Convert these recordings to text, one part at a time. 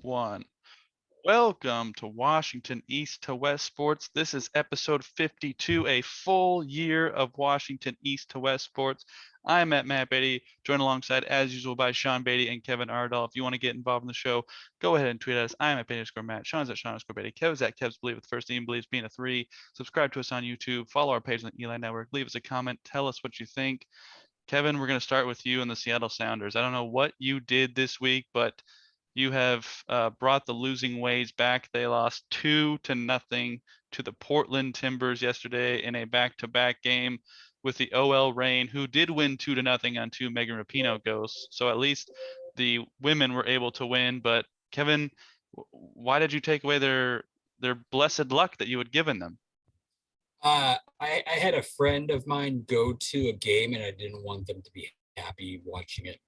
one. Welcome to Washington East to West Sports. This is episode 52, a full year of Washington East to West Sports. I'm Matt Beatty, joined alongside, as usual, by Sean Beatty and Kevin Ardall. If you want to get involved in the show, go ahead and tweet at us. I'm at Beatty_Matt. Sean's at Sean_Beatty. Kev's at Kev's Believe with the first name, believes being a 3. Subscribe to us on YouTube. Follow our page on the Eli Network. Leave us a comment. Tell us what you think. Kevin, we're going to start with you and the Seattle Sounders. I don't know what you did this week, but you have brought the losing ways back. They lost 2-0 to the Portland Timbers yesterday in a back-to-back game with the OL Reign, who did win 2-0 on 2 Megan Rapinoe ghosts. So at least the women were able to win. But Kevin, why did you take away their blessed luck that you had given them? I had a friend of mine go to a game, and I didn't want them to be happy watching it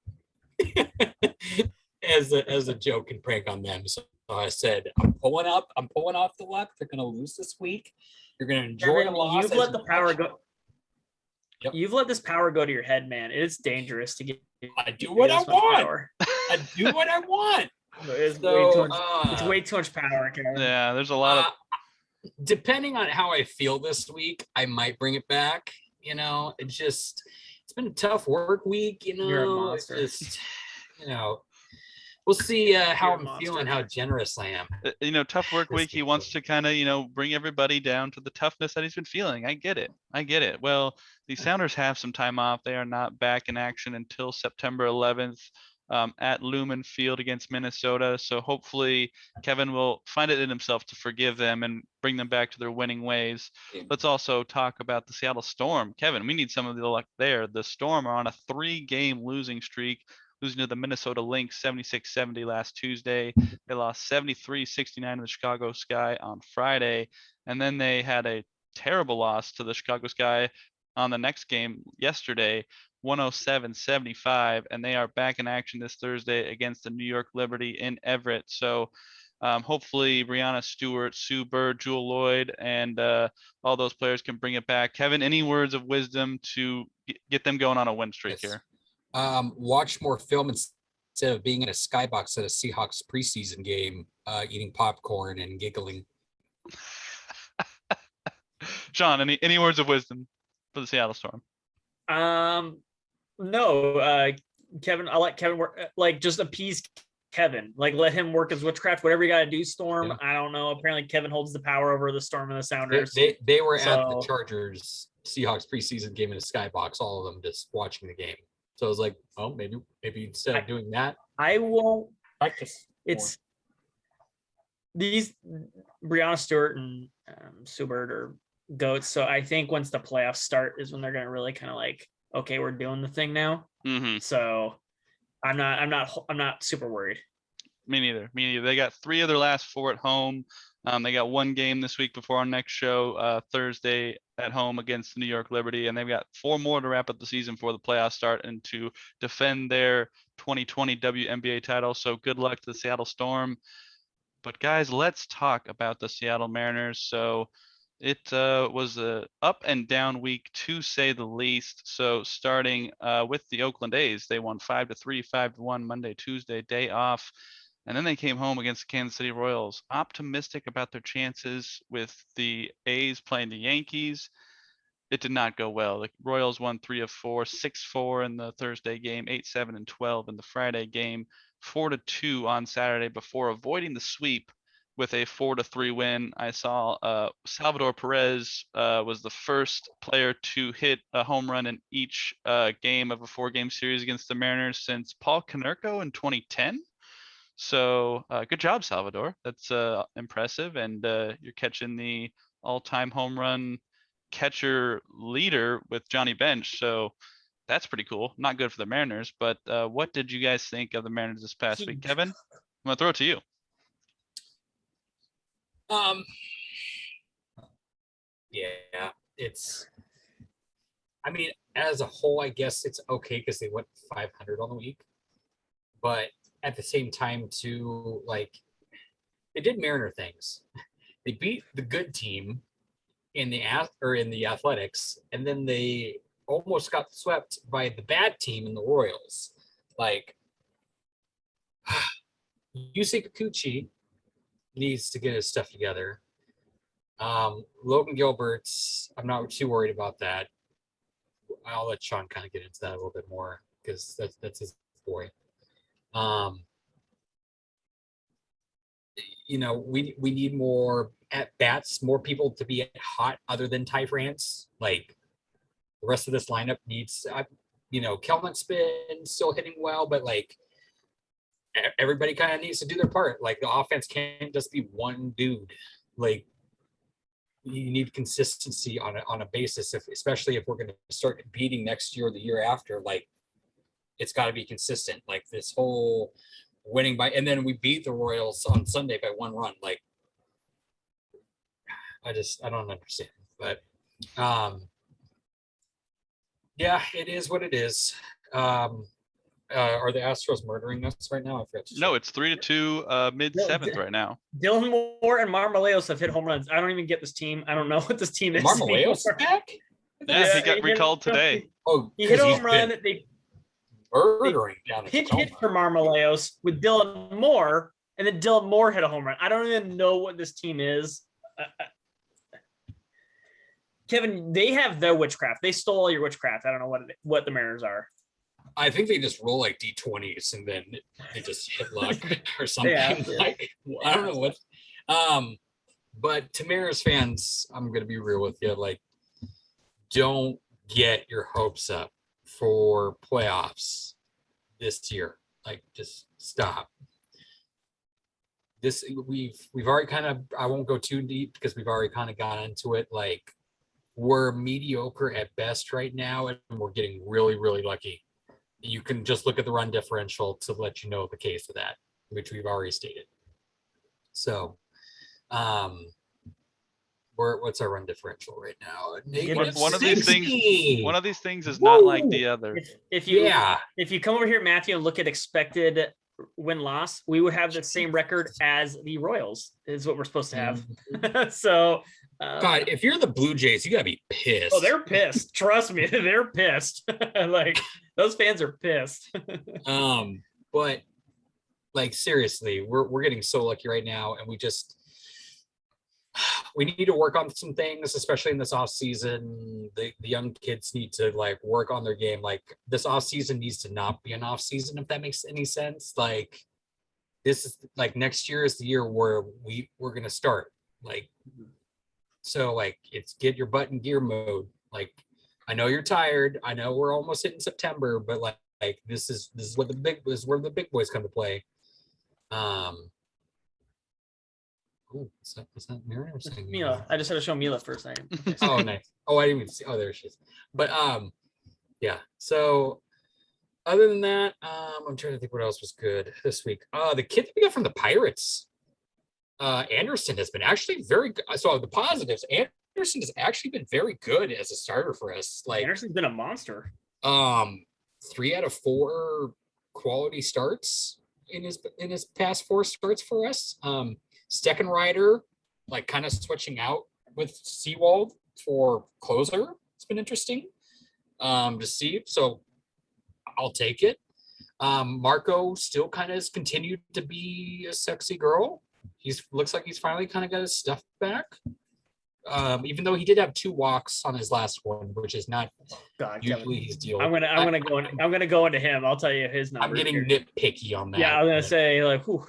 as a joke and prank on them. So I said, I'm pulling off the luck. They're going to lose this week. You're going to enjoy the loss. You've let the power go. Yep. You've let this power go to your head, man. It's dangerous to get. I do what I want. I do what I want. It's way too much power, Kevin. Yeah, there's a lot of. Depending on how I feel this week, I might bring it back. It's been a tough work week. You're a monster. We'll see how I'm feeling, how generous I am. Tough work week. He wants to kind of, bring everybody down to the toughness that he's been feeling. I get it. Well, the Sounders have some time off. They are not back in action until September 11th at Lumen Field against Minnesota. So hopefully Kevin will find it in himself to forgive them and bring them back to their winning ways. Let's also talk about the Seattle Storm. Kevin, we need some of the luck there. The Storm are on a 3-game losing streak, losing to the Minnesota Lynx 76-70 last Tuesday. They lost 73-69 to the Chicago Sky on Friday. And then they had a terrible loss to the Chicago Sky on the next game yesterday, 107-75. And they are back in action this Thursday against the New York Liberty in Everett. So hopefully Brianna Stewart, Sue Bird, Jewel Lloyd, and all those players can bring it back. Kevin, any words of wisdom to get them going on a win streak here? Watch more film instead of being in a skybox at a Seahawks preseason game, eating popcorn and giggling. Sean, any words of wisdom for the Seattle Storm? No, Kevin. I'll let Kevin work. Just appease Kevin. Let him work his witchcraft. Whatever you got to do, Storm. Yeah. I don't know. Apparently, Kevin holds the power over the Storm and the Sounders. They were at the Chargers Seahawks preseason game in a skybox. All of them just watching the game. So I was like, oh, maybe instead of doing that, I won't. It's these Brianna Stewart and Subert are goats. So I think once the playoffs start is when they're going to really kind of okay, we're doing the thing now. Mm-hmm. So I'm not super worried. Me neither. They got 3 of their last 4 at home. They got 1 game this week before our next show, Thursday at home against the New York Liberty, and they've got 4 more to wrap up the season before the playoffs start and to defend their 2020 WNBA title. So good luck to the Seattle Storm. But guys, let's talk about the Seattle Mariners. So it was a up and down week to say the least. So starting with the Oakland A's, they won 5-3, 5-1 Monday, Tuesday, day off. And then they came home against the Kansas City Royals, optimistic about their chances with the A's playing the Yankees. It did not go well. The Royals won 3 of 4, 6-4 in the Thursday game, 8-7 and 12 in the Friday game, 4-2 on Saturday before avoiding the sweep with a 4-3 win. I saw Salvador Perez was the first player to hit a home run in each game of a 4-game series against the Mariners since Paul Konerko in 2010. So good job, Salvador. That's impressive. And you're catching the all-time home run catcher leader with Johnny Bench. So that's pretty cool. Not good for the Mariners. But what did you guys think of the Mariners this past week? Kevin, I'm going to throw it to you. Yeah, as a whole, I guess it's okay because they went 500 on the week. But at the same time, too, they did Mariner things. They beat the good team in the Athletics, and then they almost got swept by the bad team in the Royals. Yusei Kikuchi needs to get his stuff together. Logan Gilbert's, I'm not too worried about that. I'll let Sean kind of get into that a little bit more because that's his boy. We need more at bats, more people to be hot other than Ty France. Like the rest of this lineup needs, Kelnick's been still hitting well, but like everybody kind of needs to do their part. Like the offense can't just be one dude. Like you need consistency on a basis, especially if we're going to start competing next year or the year after. Like it's got to be consistent. Like this whole winning by, and then we beat the Royals on Sunday by 1 run. Like I don't understand, but yeah, it is what it is. Are the Astros murdering us right now? I forgot to No, it's 3-2, mid seventh right now. Dylan Moore and Marmoleos have hit home runs. I don't even get this team. I don't know what this team is. Marmoleos back? Yeah, he got recalled today. Oh, he hit a home run. They murdering down the hit for Marmoleos with Dylan Moore, and then Dylan Moore hit a home run. I don't even know what this team is. Kevin, they have their witchcraft. They stole all your witchcraft. I don't know what the Mariners are. I think they just roll like D20s and then they just hit luck or something. Yeah. Like I don't know what. But to Mariners fans, I'm gonna be real with you. Like, don't get your hopes up for playoffs this year. Like, just stop. This we've already kind of. I won't go too deep because we've already kind of got into it. Like, we're mediocre at best right now, and we're getting really, really lucky. You can just look at the run differential to let you know the case of that, which we've already stated. So, what's our run differential right now? One of these things is not like the other. If you come over here, Matthew, and look at expected win-loss, we would have the same record as the Royals, is what we're supposed to have. So, God, if you're the Blue Jays, you gotta be pissed. Oh, they're pissed. Trust me, they're pissed. Like those fans are pissed. But like seriously, we're getting so lucky right now, and we need to work on some things, especially in this off season. The young kids need to like work on their game. Like this off season needs to not be an off season, if that makes any sense. Like this is like next year is the year where we're gonna start. Like so, like it's get your butt in gear mode. Like I know you're tired. I know we're almost hitting September, but like this is where the big boys come to play. Oh, is that Mira? Mila. I just had to show Mila for a second. Oh, nice. Oh, I didn't even see. Oh, there she is. But yeah. So other than that, I'm trying to think what else was good this week. The kid that we got from the Pirates, Anderson, has been actually very good. So the positives, Anderson has actually been very good as a starter for us. Like Anderson's been a monster. 3 out of 4 quality starts in his past 4 starts for us. Steckenrider, like kind of switching out with Seawald for closer. It's been interesting to see. So I'll take it. Marco still kind of has continued to be a sexy girl. Looks like he's finally kind of got his stuff back. Even though he did have 2 walks on his last one, which is not usually his deal. I'm gonna go into him. I'll tell you his number. I'm getting nitpicky on that. Yeah, I was gonna say like, whew.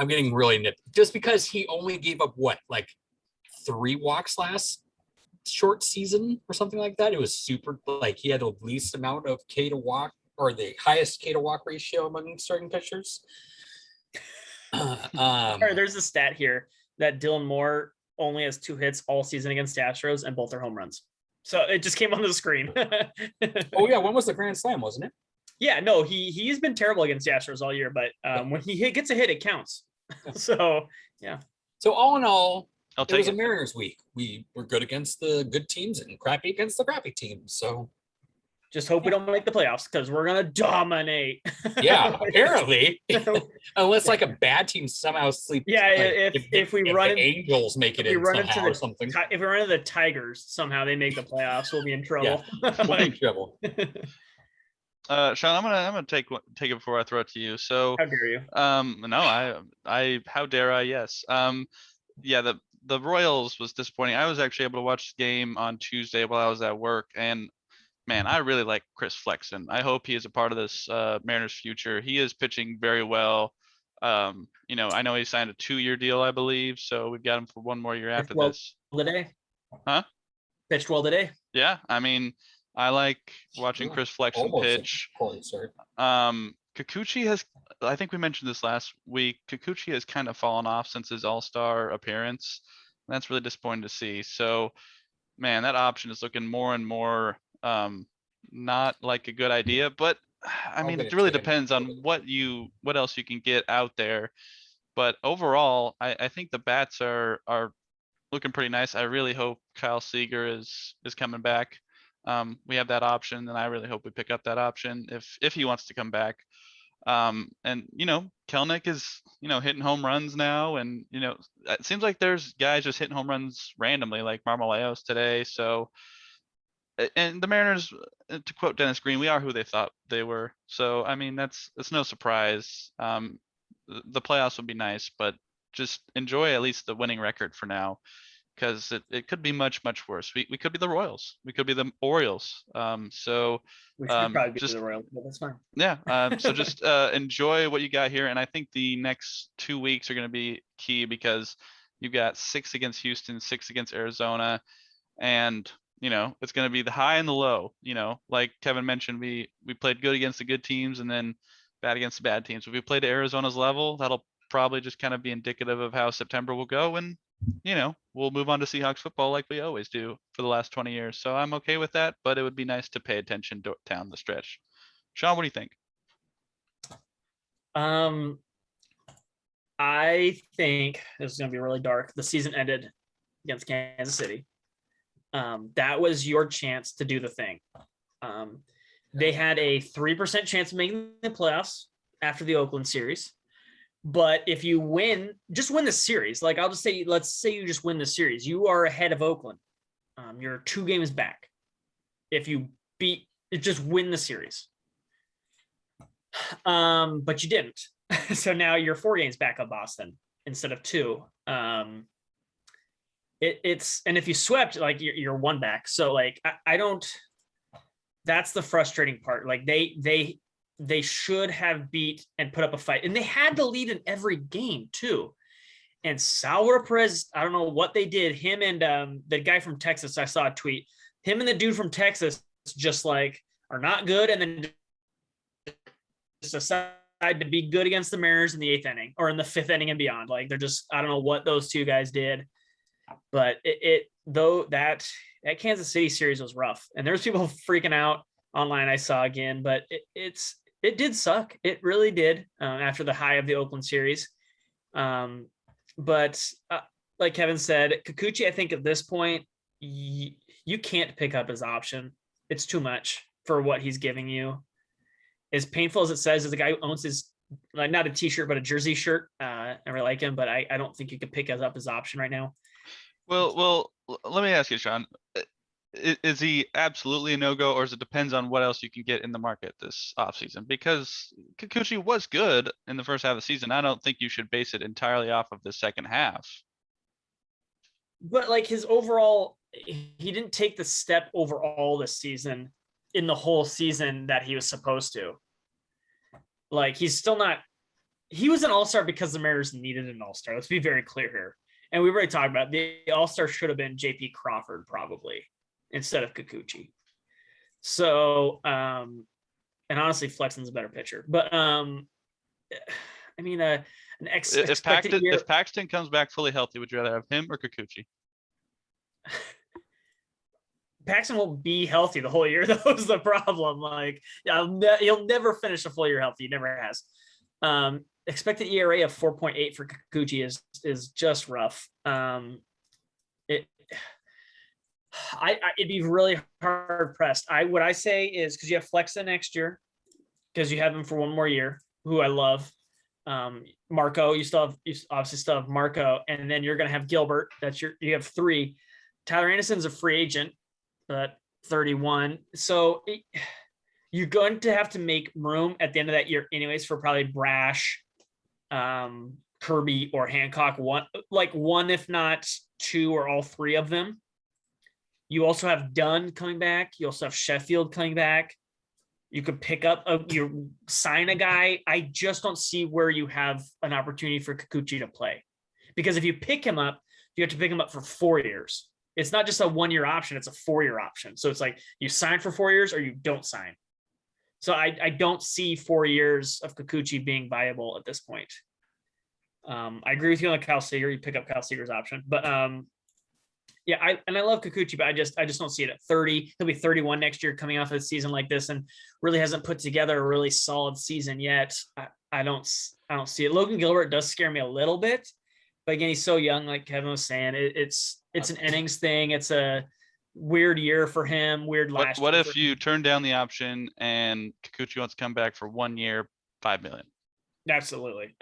I'm getting really nitpicky just because he only gave up like 3 walks last short season or something like that. It was super, like he had the least amount of K to walk or the highest K to walk ratio among starting pitchers. There's a stat here that Dylan Moore only has 2 hits all season against the Astros, and both are home runs. So it just came on the screen. Oh yeah, when was the grand slam, wasn't it? Yeah, no, he's been terrible against the Astros all year, but when he gets a hit, it counts. So yeah. So all in all, it was a Mariners week. We were good against the good teams and crappy against the crappy teams. So just hope we don't make the playoffs because we're gonna dominate. Yeah, apparently. Unless like a bad team somehow sleeps. Yeah, like, if we run the Angels make it in somehow or something. If we run into the Tigers somehow, they make the playoffs, we'll be in trouble. Yeah, we'll be in trouble. Sean, I'm gonna take it before I throw it to you. So, How dare you? no, how dare I? Yes. Yeah, the Royals was disappointing. I was actually able to watch the game on Tuesday while I was at work, and man, I really like Chris Flexen. I hope he is a part of this Mariners future. He is pitching very well. I know he signed a 2-year deal, I believe, so we've got him for one more year Pitched after well this. today. Huh? Pitched well today. Yeah, I mean, I like watching Chris Flexen Almost pitch. a quality start. Kikuchi has, I think we mentioned this last week. Kikuchi has kind of fallen off since his All-Star appearance. And that's really disappointing to see. So, man, that option is looking more and more not like a good idea. But I mean, it really depends on what else you can get out there. But overall, I think the bats are looking pretty nice. I really hope Kyle Seager is coming back. We have that option, and I really hope we pick up that option if he wants to come back. And Kelnick is hitting home runs now, and it seems like there's guys just hitting home runs randomly, like Marmoleos today. So, and the Mariners, to quote Dennis Green, we are who they thought they were. So I mean, it's no surprise. The playoffs would be nice, but just enjoy at least the winning record for now, because it could be much worse. We could be the Royals. We could be the Orioles. So We should probably be just the Royals, but that's fine. yeah. So just enjoy what you got here, and I think the next 2 weeks are going to be key, because you've got 6 against Houston, 6 against Arizona, and it's going to be the high and the low. Like Kevin mentioned, we played good against the good teams and then bad against the bad teams. If we played to Arizona's level, that'll probably just kind of be indicative of how September will go, and we'll move on to Seahawks football like we always do for the last 20 years. So I'm okay with that, but it would be nice to pay attention down the stretch. Sean, what do you think? I think this is going to be really dark. The season ended against Kansas City. That was your chance to do the thing. They had a 3% chance of making the playoffs after the Oakland series. But if you just win the series. Like I'll just say, let's say you just win the series. You are ahead of Oakland. You're 2 games back. If you just win the series. But you didn't. So now you're 4 games back of Boston instead of 2. It's and if you swept, like you're 1 back. So like I don't. That's the frustrating part. Like they should have beat and put up a fight, and they had the lead in every game too. And Salvador Perez, I don't know what they did. Him and the guy from Texas, I saw a tweet. Him and the dude from Texas just like are not good, and then just decide to be good against the Mariners in the 8th inning or in the 5th inning and beyond. Like they're just, I don't know what those 2 guys did, but that Kansas City series was rough, and there was people freaking out online. I saw again, but it did suck. It really did after the high of the Oakland series. But like Kevin said, Kikuchi, I think at this point, you can't pick up his option. It's too much for what he's giving you. As painful as it says, as a guy who owns his, like not a t-shirt, but a jersey shirt, I really like him, but I don't think you could pick up his option right now. Well, let me ask you, Sean. Is he absolutely a no-go, or does it depends on what else you can get in the market this offseason? Because Kikuchi was good in the first half of the season. I don't think you should base it entirely off of the second half. But like his overall, he didn't take the step overall this season in the whole season that he was supposed to. Like he's still not, he was an all-star because the Mariners needed an all-star. Let's be very clear here. And we've already talked about it. The all-star should have been JP Crawford probably instead of Kikuchi. So, and honestly, Flexen's a better pitcher. But I mean, If Paxton comes back fully healthy, would you rather have him or Kikuchi? Paxton won't be healthy the whole year. That was the problem. Like, he'll never finish a full year healthy. He never has. Expected ERA of 4.8 for Kikuchi is just rough. It'd be really hard pressed. What I say is, because you have Flexa next year, because you have him for 1 more year, who I love. Marco, you obviously still have Marco, and then you're going to have Gilbert. You have 3. Tyler Anderson's a free agent, but 31. So you're going to have to make room at the end of that year anyways for probably Brash, Kirby, or Hancock. One, if not two or all three of them. You also have Dunn coming back. You also have Sheffield coming back. You could pick up you sign a guy. I just don't see where you have an opportunity for Kikuchi to play, because if you pick him up, you have to pick him up for 4 years. It's not just a 1-year option; it's a 4-year option. So it's like you sign for 4 years or you don't sign. So I don't see 4 years of Kikuchi being viable at this point. I agree with you on the Kyle Seager. You pick up Kyle Seager's option, but yeah, I love Kikuchi, but I just don't see it at 30. He'll be 31 next year, coming off of a season like this, and really hasn't put together a really solid season yet. I don't see it. Logan Gilbert does scare me a little bit, but again, he's so young. Like Kevin was saying, it's an innings thing. It's a weird year for him. Weird last. What year if you turn down the option and Kikuchi wants to come back for 1 year, $5 million? Absolutely,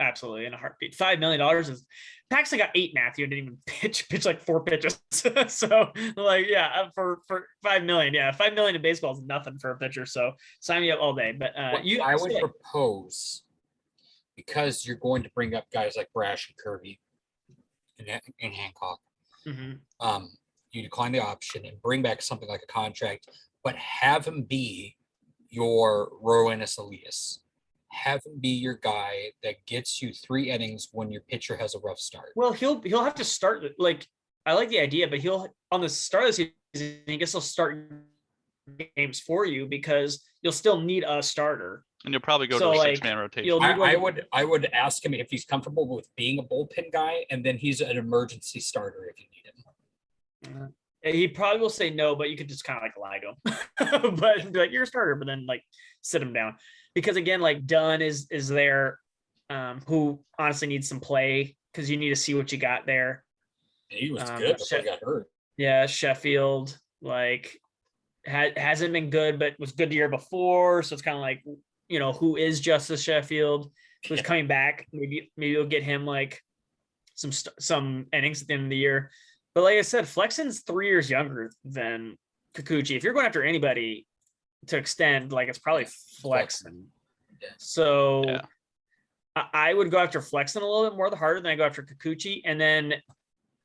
in a heartbeat. $5 million is Paxton got 8. Matthew didn't even pitch like 4 pitches. So like, yeah, for $5 million, yeah, $5 million in baseball is nothing for a pitcher. So sign me up all day. But I would propose, because you're going to bring up guys like Brash and Kirby and Hancock. Mm-hmm. You decline the option and bring back something like a contract, but have him be your Rowanus Elias. Have him be your guy that gets you 3 innings when your pitcher has a rough start. Well, he'll have to start. Like, I like the idea, but he'll on the start of the season, I guess he'll start games for you because you'll still need a starter. And you'll probably go to a 6-man rotation. I would ask him if he's comfortable with being a bullpen guy, and then he's an emergency starter if you need him. He probably will say no, but you could just kind of like lie to him, but be like, you're a starter, but then like sit him down. Because again, like Dunn is there, who honestly needs some play because you need to see what you got there. He was good before he got hurt. Yeah, Sheffield like hasn't been good, but was good the year before. So it's kind of like, who is Justice Sheffield? Who's coming back? Maybe you'll get him like some innings at the end of the year. But like I said, Flexen's 3 years younger than Kikuchi. If you're going after anybody to extend, like it's probably Flexen. Yeah. So yeah. I would go after Flexen a little bit more harder than I go after Kikuchi. And then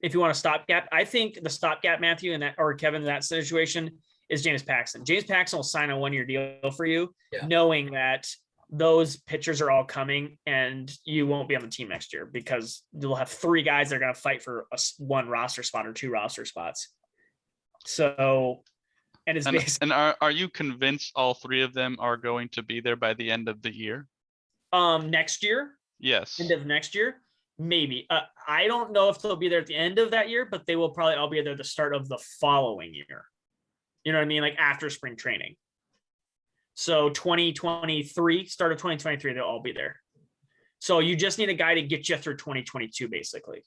if you want a stopgap, I think the stopgap, Matthew, or Kevin, in that situation is James Paxton. James Paxton will sign a 1-year deal for you, knowing that those pitchers are all coming and you won't be on the team next year because you'll have 3 guys that are going to fight for 1 roster spot or 2 roster spots. So, and are you convinced all 3 of them are going to be there by the end of the year? Next year? Yes. End of next year? Maybe. I don't know if they'll be there at the end of that year, but they will probably all be there at the start of the following year. You know what I mean? Like after spring training. So 2023, start of 2023, they'll all be there. So you just need a guy to get you through 2022, basically.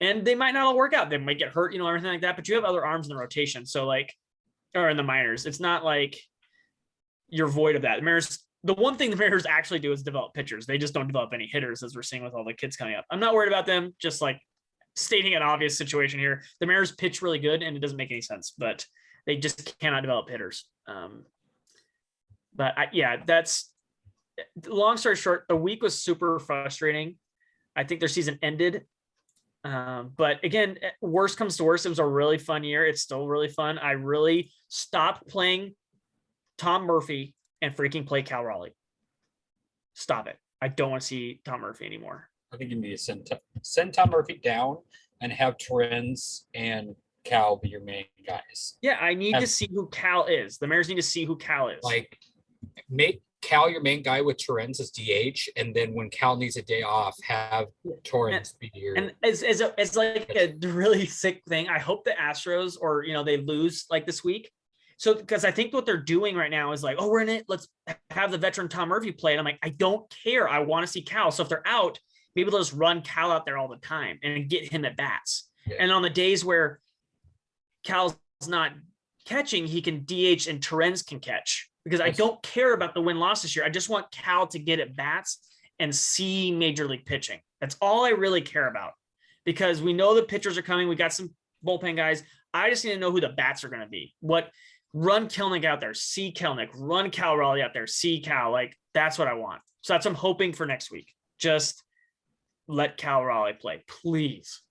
And they might not all work out. They might get hurt, everything like that, but you have other arms in the rotation. So like, or in the minors, it's not like you're void of that. The one thing the Mariners actually do is develop pitchers. They just don't develop any hitters, as we're seeing with all the kids coming up. I'm not worried about them. Just like stating an obvious situation here. The Mariners pitch really good and it doesn't make any sense, but they just cannot develop hitters. That's long story short. The week was super frustrating. I think their season ended. But again, worst comes to worst, it was a really fun year. It's still really fun. I really stopped playing Tom Murphy and freaking play Cal Raleigh. Stop it. I don't want to see Tom Murphy anymore. I think you need to send Tom Murphy down and have Torrens and Cal be your main guys. Yeah, I need to see who Cal is. The Mariners need to see who Cal is. Like, make Cal your main guy with Torrens as DH, and then when Cal needs a day off, have Torrens be your. And as like a really sick thing, I hope the Astros or they lose like this week. So because I think what they're doing right now is like, oh, we're in it. Let's have the veteran Tom Murphy play. And I'm like, I don't care. I want to see Cal. So if they're out, maybe they'll just run Cal out there all the time and get him at bats. Yeah. And on the days where Cal's not catching, he can DH and Torrens can catch. Because I don't care about the win-loss this year. I just want Cal to get at bats and see major league pitching. That's all I really care about. Because we know the pitchers are coming. We got some bullpen guys. I just need to know who the bats are going to be. run Kelnick out there, see Kelnick, run Cal Raleigh out there, see Cal. Like, that's what I want. So that's what I'm hoping for next week. Just let Cal Raleigh play, please.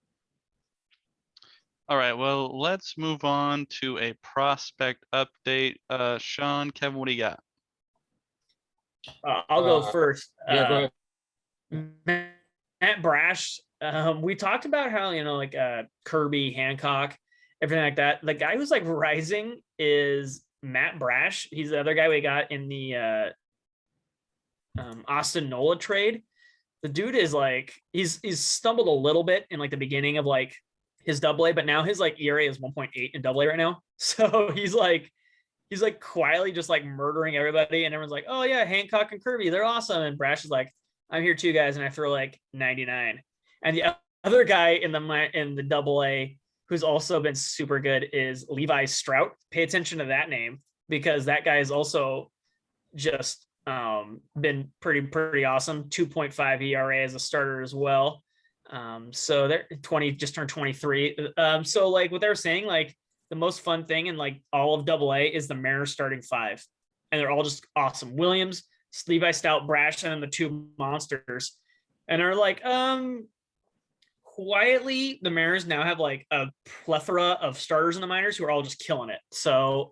All right, well, let's move on to a prospect update. Sean, Kevin, what do you got? I'll go first. Yeah, go ahead. Matt Brash. We talked about how, like Kirby, Hancock, everything like that. The guy who's like rising is Matt Brash. He's the other guy we got in the Austin Nola trade. The dude is like, he's stumbled a little bit in like the beginning of like his AA, but now his like ERA is 1.8 in AA right now. So he's like quietly just like murdering everybody, and everyone's like, oh yeah, Hancock and Kirby, they're awesome. And Brash is like, I'm here too, guys, and I throw like 99. And the other guy in the AA who's also been super good is Levi Strout. Pay attention to that name, because that guy is also just been pretty awesome. 2.5 ERA as a starter as well. So they're 20, just turned 23. So like what they were saying, like the most fun thing in like all of AA is the Mariners starting 5, and they're all just awesome. Williams, Levi Stout, Brash, and then the 2 monsters. And they're like, quietly, the Mariners now have like a plethora of starters in the minors who are all just killing it. So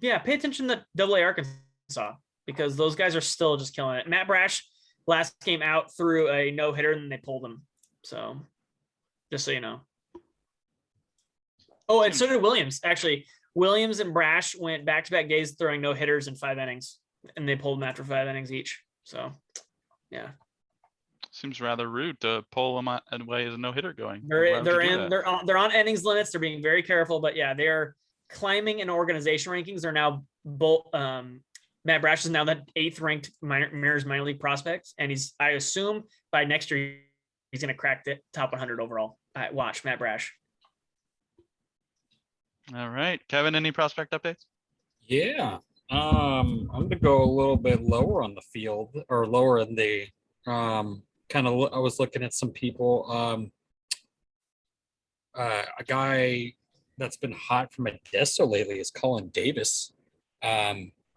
yeah, pay attention to AA Arkansas, because those guys are still just killing it. Matt Brash last game out threw a no-hitter, and they pulled him. So just so you know. Oh, and so did Williams. Actually, Williams and Brash went back-to-back days throwing no-hitters in 5 innings, and they pulled them after 5 innings each. So, yeah. Seems rather rude to pull him away as a no-hitter going. They're on innings limits. They're being very careful, but yeah, they're climbing in organization rankings. They're now both. Matt Brash is now the 8th ranked Mariners minor league prospect, and I assume by next year he's going to crack the top 100 overall. Watch Matt Brash. All right, Kevin, any prospect updates? Yeah. I'm gonna go a little bit lower on the field, or lower in the I was looking at some people. A guy that's been hot from Modesto lately is Colin Davis.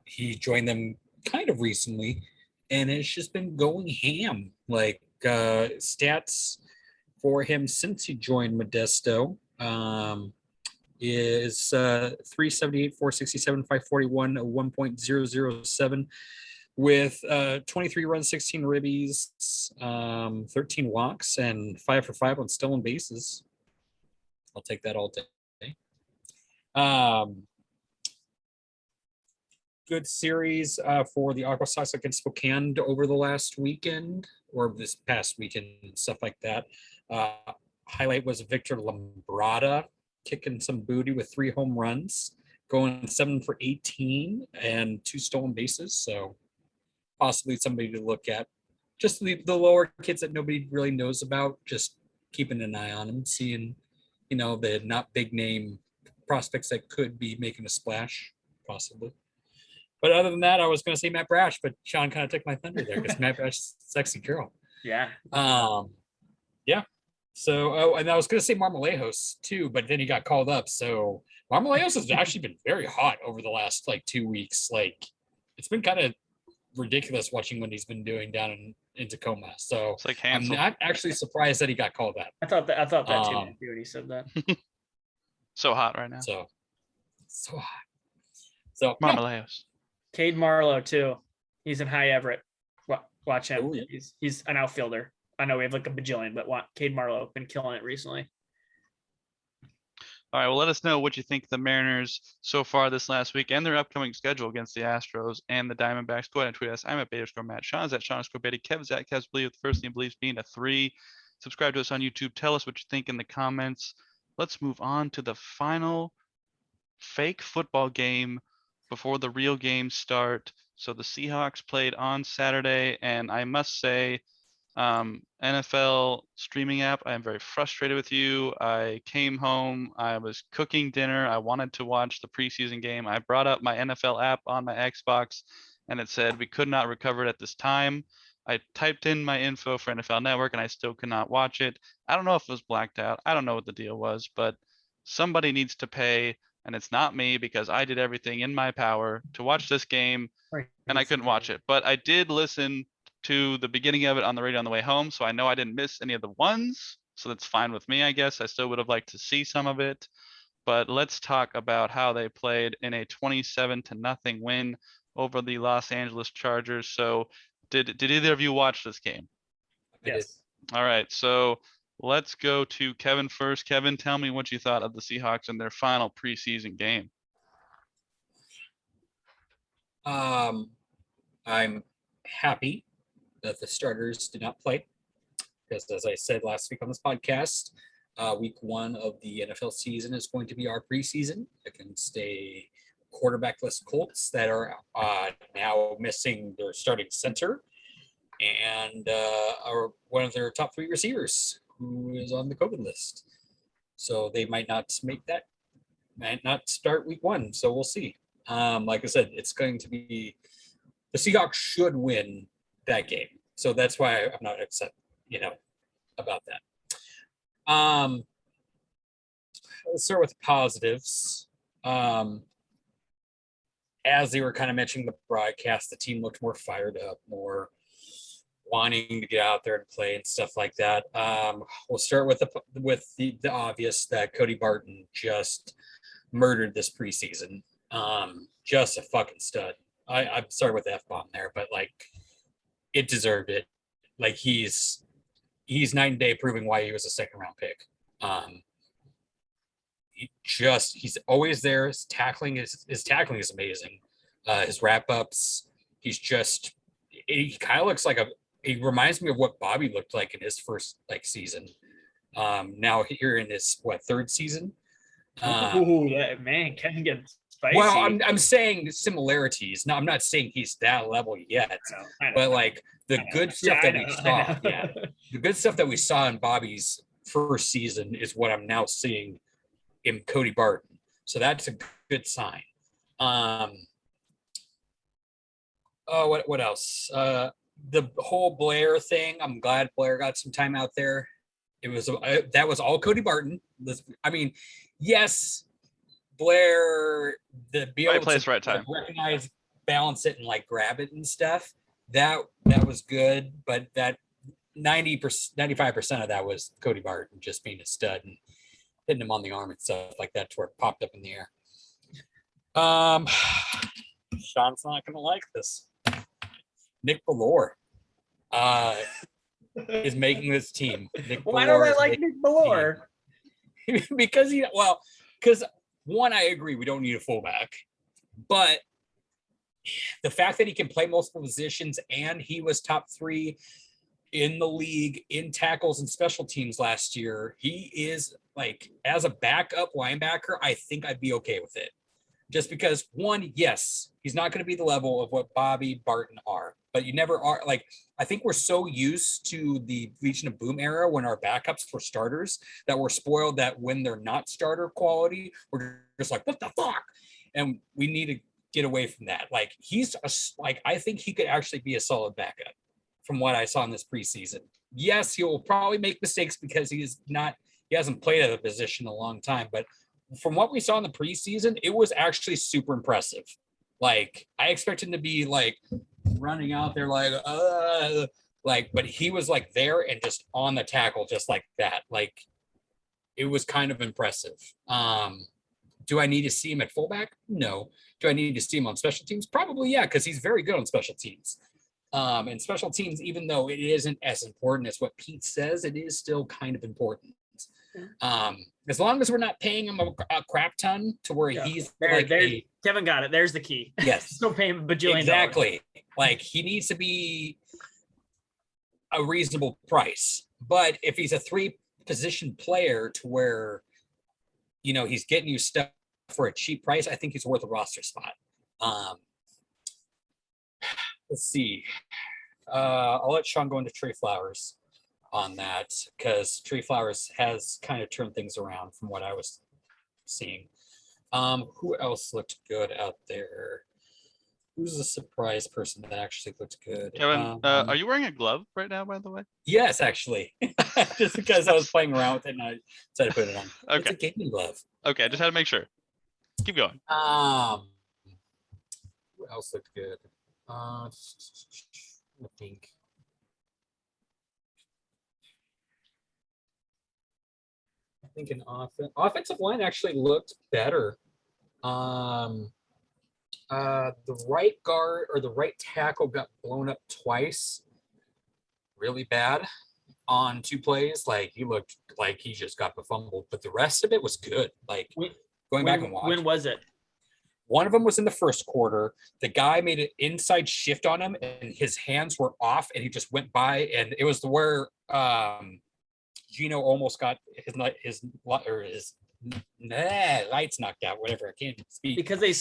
He joined them kind of recently, and it's just been going ham. Like stats for him since he joined Modesto is 378, 467, 541, 1.007 with 23 runs, 16 ribbies, 13 walks, and 5 for 5 on stolen bases. I'll take that all day. Good series for the Aqua Sox against Spokane over the last weekend, or this past weekend, and stuff like that. Highlight was Victor Lambrada kicking some booty with 3 home runs, going 7 for 18 and 2 stolen bases. So possibly somebody to look at. Just the lower kids that nobody really knows about, just keeping an eye on them, seeing, the not big name prospects that could be making a splash, possibly. But other than that, I was going to say Matt Brash, but Sean kind of took my thunder there, because Matt Brash is a sexy girl. Yeah. Yeah. So, and I was going to say Marmolejos too, but then he got called up. So Marmolejos has actually been very hot over the last 2 weeks. It's been kind of ridiculous watching what he's been doing down in Tacoma. So It's like I'm Hansel. not actually surprised that he got called up. I thought that too when he said that. So hot right now. So hot. So Marmolejos. Cade Marlowe too. He's in High Everett. Watch him. Oh, yeah. He's an outfielder. I know we have like a bajillion, but Cade Marlowe been killing it recently. All right, well, let us know what you think of the Mariners so far this last week and their upcoming schedule against the Astros and the Diamondbacks. Go ahead and tweet us. I'm at _Matt. Sean's at Sean_Betty. Kev's at Kev's Believe, the first name believes being a 3. Subscribe to us on YouTube. Tell us what you think in the comments. Let's move on to the final fake football game before the real games start. So the Seahawks played on Saturday, and I must say, NFL streaming app, I am very frustrated with you. I came home, I was cooking dinner, I wanted to watch the preseason game. I brought up my NFL app on my Xbox, and it said we could not recover it at this time. I typed in my info for NFL Network, and I still could not watch it. I don't know if it was blacked out. I don't know what the deal was, but somebody needs to pay and it's not me because I did everything in my power to watch this game and I couldn't watch it. But I did listen to the beginning of it on the radio on the way home, so I know I didn't miss any of the ones. So that's fine with me, I guess. I still would have liked to see some of it. But let's talk about how they played in a 27-0 win over the Los Angeles Chargers. So did either of you watch this game? I did. Yes. All right, so let's go to Kevin first. Kevin, tell me what you thought of the Seahawks in their final preseason game. I'm happy that the starters did not play because, as I said last week on this podcast, week 1 of the NFL season is going to be our preseason against a quarterbackless Colts that are now missing their starting center and are one of their top 3 receivers who is on the COVID list. So they might not start week 1. So we'll see. Like I said, it's going to be the Seahawks should win that game. So that's why I'm not upset, about that. Let's start with positives. As they were kind of mentioning the broadcast, the team looked more fired up, more wanting to get out there and play and stuff like that. We'll start with the obvious that Cody Barton just murdered this preseason. Just a fucking stud. I'm sorry with the F-bomb there, but like it deserved it. Like he's night and day proving why he was a second round pick. He's always there. His tackling is amazing. His wrap ups, he kind of looks like he reminds me of what Bobby looked like in his first season. Now here in his 3rd season. That man can get spicy. Well, I'm saying similarities. No, I'm not saying he's that level yet. I know. But like the good stuff that we saw, the good stuff that we saw in Bobby's first season is what I'm now seeing in Cody Barton. So that's a good sign. What else? The whole Blair thing. I'm glad Blair got some time out there. It was that was all Cody Barton. I mean, yes, Blair be able Right place, right time. recognize, balance it, and grab it and stuff. That was good, but that 95% of that was Cody Barton just being a stud and hitting him on the arm and stuff like that to where it popped up in the air. Sean's not gonna like this. Nick Bellore is making this team. Why don't I like Nick Bellore? Because one, I agree, we don't need a fullback, but the fact that he can play multiple positions and he was top 3 in the league in tackles and special teams last year, he is as a backup linebacker, I think I'd be okay with it. Just because, one, yes, he's not going to be the level of what Bobby Barton are, but you never are. I think we're so used to the Legion of Boom era when our backups were starters that we're spoiled that when they're not starter quality, we're just like, what the fuck? And we need to get away from that. I think he could actually be a solid backup from what I saw in this preseason. Yes, he will probably make mistakes because he hasn't played at a position in a long time, but from what we saw in the preseason, it was actually super impressive. I expected him to be running out there but he was there and just on the tackle just like that. It was kind of impressive. Do I need to see him at fullback? No. Do I need to see him on special teams? Probably, yeah, because he's very good on special teams. And special teams, even though it isn't as important as what Pete says, it is still kind of important. As long as we're not paying him a crap ton to where he's Kevin got it. There's the key. Yes. Still paying a bajillion exactly. He needs to be a reasonable price. But if he's a 3-position player to where, he's getting you stuff for a cheap price, I think he's worth a roster spot. Let's see. I'll let Sean go into Trey Flowers on that because Trey Flowers has kind of turned things around from what I was seeing. Who else looked good out there? Who's a surprise person that actually looked good? Kevin, are you wearing a glove right now, by the way? Yes, actually. Just because I was playing around with it and I decided to put it on. Okay. It's a gaming glove. Okay, I just had to make sure. Keep going. What else looked good? I think. I think an offensive line actually looked better. The right guard or the right tackle got blown up twice, really bad on 2 plays. Like he looked like he just got fumbled, but the rest of it was good. Like going back and watching. When was it? One of them was in the first quarter. The guy made an inside shift on him, and his hands were off, and he just went by. And it was where Gino almost got his lights knocked out. Whatever, I can't speak. Because they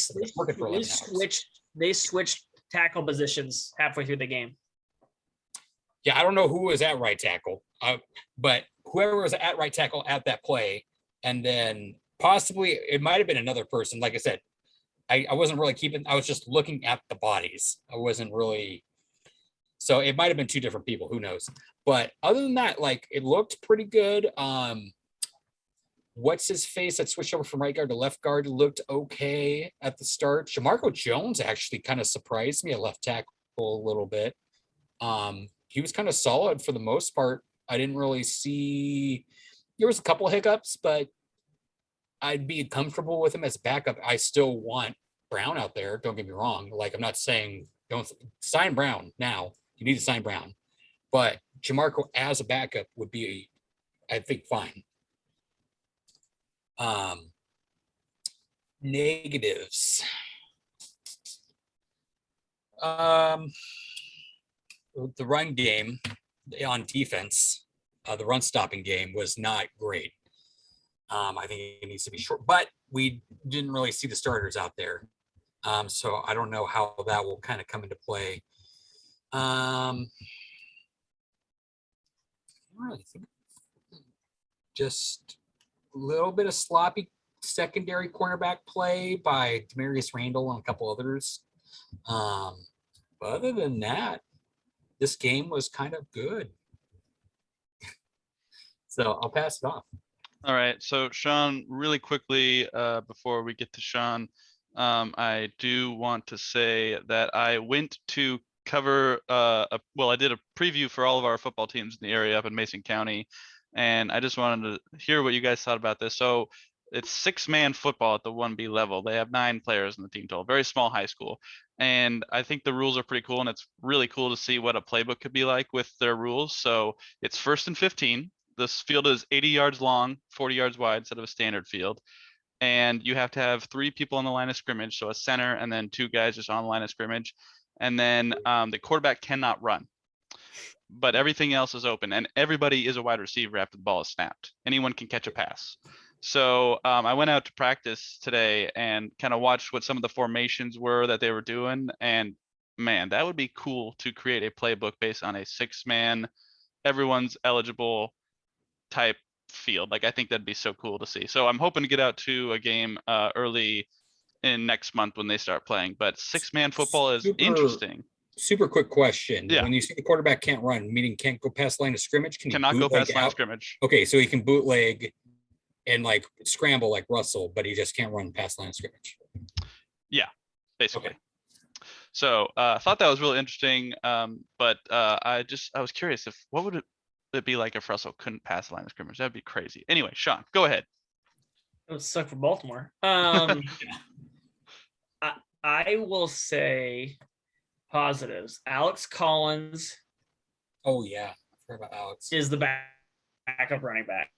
switched tackle positions halfway through the game. Yeah, I don't know who was at right tackle, but whoever was at right tackle at that play, and then possibly it might have been another person. Like I said, I wasn't really I was just looking at the bodies. I wasn't really, so it might have been 2 different people. Who knows? But other than that, like it looked pretty good. What's his face that switched over from right guard to left guard looked okay at the start. Jamarco Jones actually kind of surprised me at left tackle a little bit. He was kind of solid for the most part. I didn't really see, there was a couple hiccups, but I'd be comfortable with him as backup. I still want Brown out there. Don't get me wrong. Like, I'm not saying don't sign Brown now. You need to sign Brown. But Jamarco as a backup would be, I think, fine. Negatives. The run game on defense, the run stopping game was not great. I think it needs to be short, but we didn't really see the starters out there. So I don't know how that will kind of come into play. I don't really think just a little bit of sloppy secondary cornerback play by Demarius Randall and a couple others. But other than that, this game was kind of good. So I'll pass it off. All right. So Sean, really quickly, before we get to Sean, I do want to say that I went to cover, I did a preview for all of our football teams in the area up in Mason County. And I just wanted to hear what you guys thought about this. So it's 6-man football at the 1B level. They have 9 players in the team total, very small high school. And I think the rules are pretty cool. And it's really cool to see what a playbook could be like with their rules. So it's 1st and 15. This field is 80 yards long, 40 yards wide instead of a standard field. And you have to have 3 people on the line of scrimmage. So a center and then 2 guys just on the line of scrimmage. And then the quarterback cannot run, but everything else is open and everybody is a wide receiver after the ball is snapped. Anyone can catch a pass. So I went out to practice today and kind of watched what some of the formations were that they were doing. And man, that would be cool to create a playbook based on a 6-man, everyone's eligible type field. Like, I think that'd be so cool to see. So I'm hoping to get out to a game early in next month when they start playing. But 6-man football is interesting. Super quick question. Yeah. When you say the quarterback can't run, meaning can't go past line of scrimmage, Cannot go past line of scrimmage. Okay, so he can bootleg and like scramble like Russell, but he just can't run past line of scrimmage. Yeah, basically. Okay. So I thought that was really interesting. But I was curious what would it be like if Russell couldn't pass the line of scrimmage? That'd be crazy. Anyway, Sean, go ahead. It would suck for Baltimore. I will say positives. Alex Collins. Oh yeah, I forgot about Alex. Is the backup running back.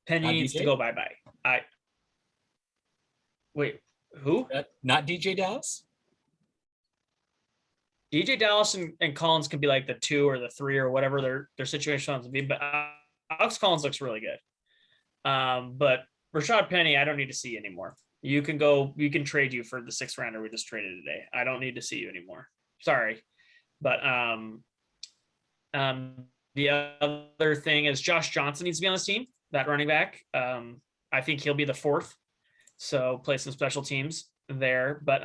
Penny needs to go bye-bye. Wait, who? Not DJ Dallas? DJ Dallas and Collins can be like the 2 or the 3 or whatever their situation wants to be, but Alex Collins looks really good. But Rashad Penny, I don't need to see anymore. You can trade you for the 6th rounder we just traded today. I don't need to see you anymore. Sorry. But the other thing is Josh Johnson needs to be on this team, that running back. I think he'll be the 4th. So play some special teams there. But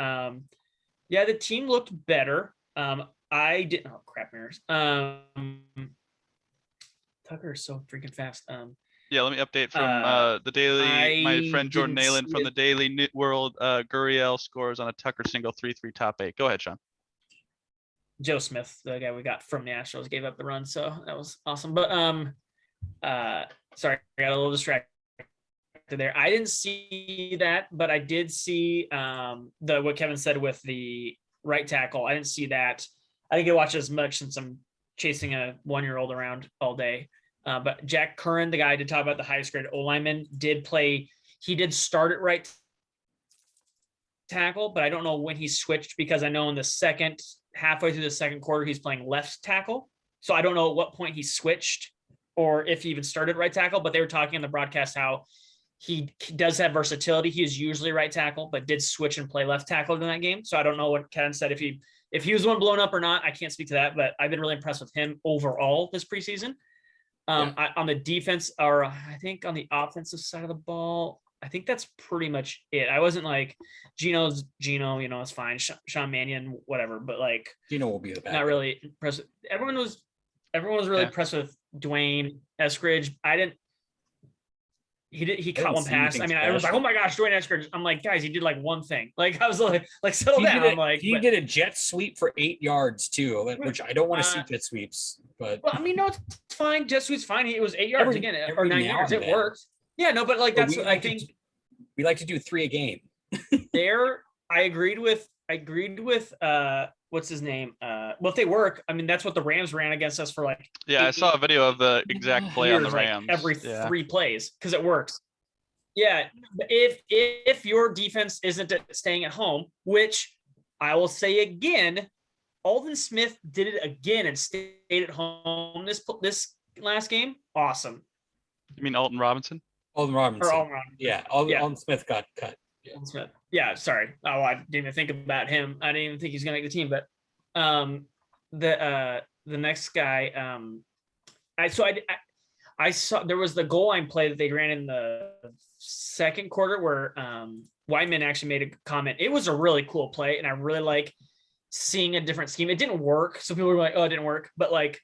yeah, the team looked better. I didn't. Oh crap, mirrors. Tucker is so freaking fast. Yeah, let me update from the daily. My friend Jordan didn't Nalen see from it. the Daily World. Guriel scores on a Tucker single 3-3 top 8. Go ahead, Sean. Joe Smith, the guy we got from the Astros, gave up the run, so that was awesome. But sorry, I got a little distracted there. I didn't see that, but I did see what Kevin said with the right tackle. I didn't see that. I didn't get to watch as much since I'm chasing a 1-year-old around all day. But Jack Curran, the guy I did talk about, the highest grade O lineman, did play. He did start at right tackle, but I don't know when he switched, because I know in the halfway through the second quarter, he's playing left tackle. So I don't know at what point he switched or if he even started right tackle, but they were talking in the broadcast how he does have versatility. He is usually right tackle, but did switch and play left tackle in that game. So I don't know what Ken said, if he was one blown up or not. I can't speak to that, but I've been really impressed with him overall this preseason. On the defense, or I think on the offensive side of the ball, I think that's pretty much it. I wasn't like Gino's Gino, it's fine. Sean Mannion, whatever, but like Gino will be the bad not guy. really impressed. Everyone was really impressed with Dwayne Eskridge. He caught one pass. I mean, I was like, oh my gosh, Dwayne Eskridge. I'm like, guys, he did like one thing. Like I was like settle down. I'm like, he did a jet sweep for 8 yards too, which I don't want to see jet sweeps, but well, I mean, no, it's fine. Jet sweep's fine. It was 8 yards again, or 9 yards. It worked. Yeah, no, but like that's what I think. We like to do 3 a game. There, I agreed with what's his name? Well, if they work, I mean, that's what the Rams ran against us for like. Yeah, I saw a video of the exact play on the Rams. Like every 3 plays, because it works. Yeah, if your defense isn't staying at home, which I will say again, Alden Smith did it again and stayed at home this last game. Awesome. You mean Alton Robinson? Alden Robinson. Or Alden Robinson. Yeah, Alden Smith got cut. Yeah. Smith. Yeah, sorry. Oh, I didn't even think about him. I didn't even think he's gonna make the team. But the next guy, I saw there was the goal line play that they ran in the second quarter where Wyman actually made a comment. It was a really cool play, and I really like seeing a different scheme. It didn't work. So people were like, oh, it didn't work. But like,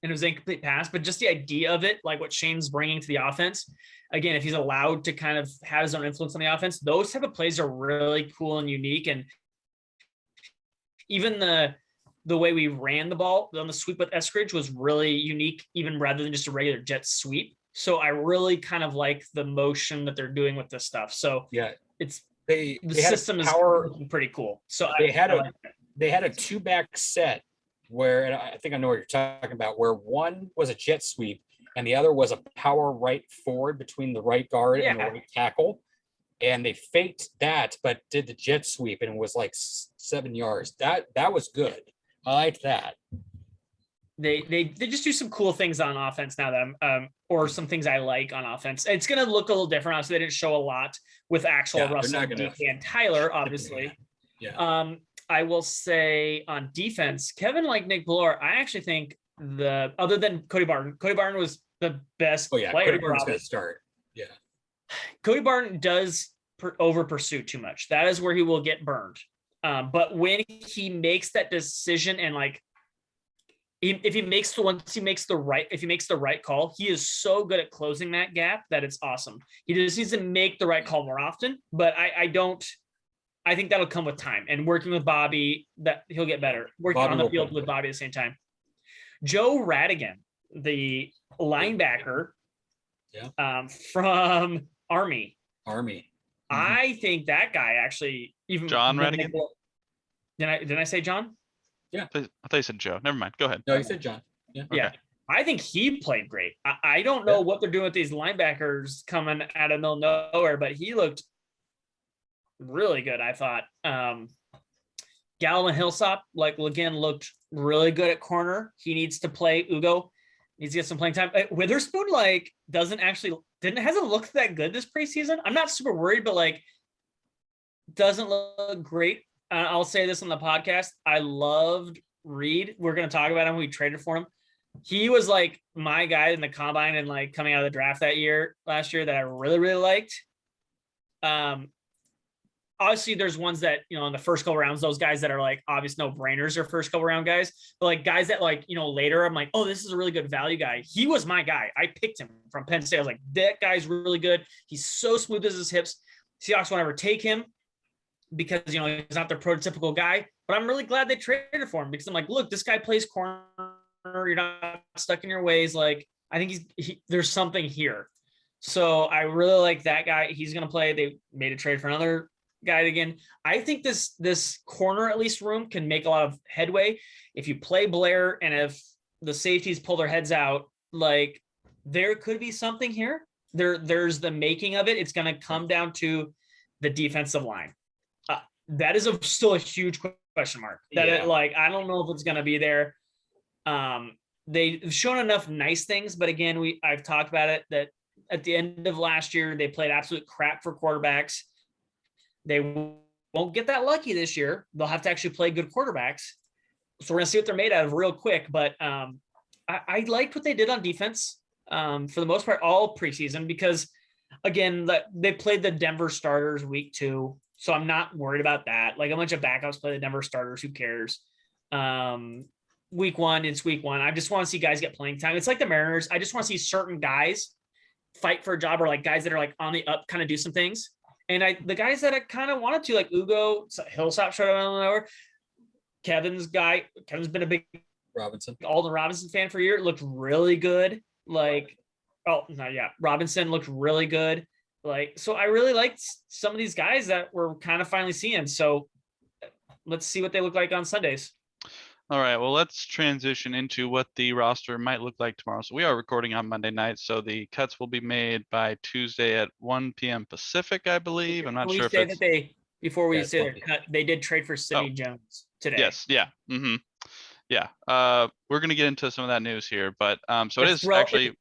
and it was an incomplete pass, but just the idea of it, like what Shane's bringing to the offense, again, if he's allowed to kind of have his own influence on the offense, those type of plays are really cool and unique. And even the way we ran the ball on the sweep with Eskridge was really unique, even rather than just a regular jet sweep. So I really kind of like the motion that they're doing with this stuff. So yeah, the system is pretty cool. So they had a 2-back set where, and I think I know what you're talking about, where one was a jet sweep and the other was a power right forward between the right guard and the right tackle. And they faked that, but did the jet sweep, and it was like 7 yards. That was good. I liked that. They just do some cool things on offense now that or some things I like on offense. It's going to look a little different. Obviously, they didn't show a lot with actual Russell, DK, and Tyler, obviously. Yeah. I will say on defense, Kevin, like Nick Bloor, I actually think other than Cody Barton was the best player. Cody Barton's going to start. Yeah. Cody Barton does over pursue too much. That is where he will get burned. But when he makes that decision and like, if he makes the right call, he is so good at closing that gap that it's awesome. He just needs to make the right call more often, but I think that'll come with time and working with Bobby, that he'll get better. Working on the field with Bobby at the same time. Joe Radigan, the linebacker from Army. I think that guy actually even John Radigan. Did I say John? Yeah, I thought you said Joe. Never mind. Go ahead. No, you said John. Yeah. Yeah. Okay. I think he played great. I don't know what they're doing with these linebackers coming out of middle nowhere, but he looked really good, I thought. Galvin Hillsop, again, looked really good at corner. He needs to play. Ugo needs to get some playing time. Witherspoon, hasn't looked that good this preseason. I'm not super worried, but doesn't look great. I'll say this on the podcast. I loved Reed. We're going to talk about him. We traded for him. He was my guy in the combine and coming out of the draft last year that I really, really liked. obviously there's ones that, you know, in the first couple rounds, those guys that are like obvious no brainers are first couple round guys, but like guys that like, you know, later I'm like, oh, this is a really good value guy. He was my guy. I picked him from Penn State. I was like, that guy's really good. He's so smooth as his hips. Seahawks won't ever take him because, you know, he's not their prototypical guy, but I'm really glad they traded for him because I'm like, look, this guy plays corner. You're not stuck in your ways. Like, I think there's something here. So I really like that guy. He's going to play. They made a trade for another guy again. I think this corner at least room can make a lot of headway if you play Blair and if the safeties pull their heads out. Like, there could be something here. There's the making of it. It's going to come down to the defensive line. That is still a huge question mark. I don't know if it's going to be there. They've shown enough nice things, but again, I've talked about it that at the end of last year they played absolute crap for quarterbacks. They won't get that lucky this year. They'll have to actually play good quarterbacks. So we're gonna see what they're made out of real quick. But I liked what they did on defense for the most part all preseason because again they played the Denver starters week 2. So I'm not worried about that. Like a bunch of backups play the Denver starters. Who cares? Week 1, it's week 1. I just want to see guys get playing time. It's like the Mariners. I just want to see certain guys fight for a job or like guys that are like on the up kind of do some things. And the guys that I kind of wanted to, like Ugo, Hillsop showed up out of nowhere. Kevin's been a big Alden Robinson fan for a year. Looked really good. Robinson looked really good. Like, so I really liked some of these guys that we're kind of finally seeing. So let's see what they look like on Sundays. All right, well, let's transition into what the roster might look like tomorrow. So we are recording on Monday night, so the cuts will be made by Tuesday at 1 p.m. Pacific, I believe. I'm not sure if it's... Before we say their cut, they did trade for Sidney Jones today. Yes, yeah. Mm-hmm. Yeah. We're going to get into some of that news here, but so it is actually...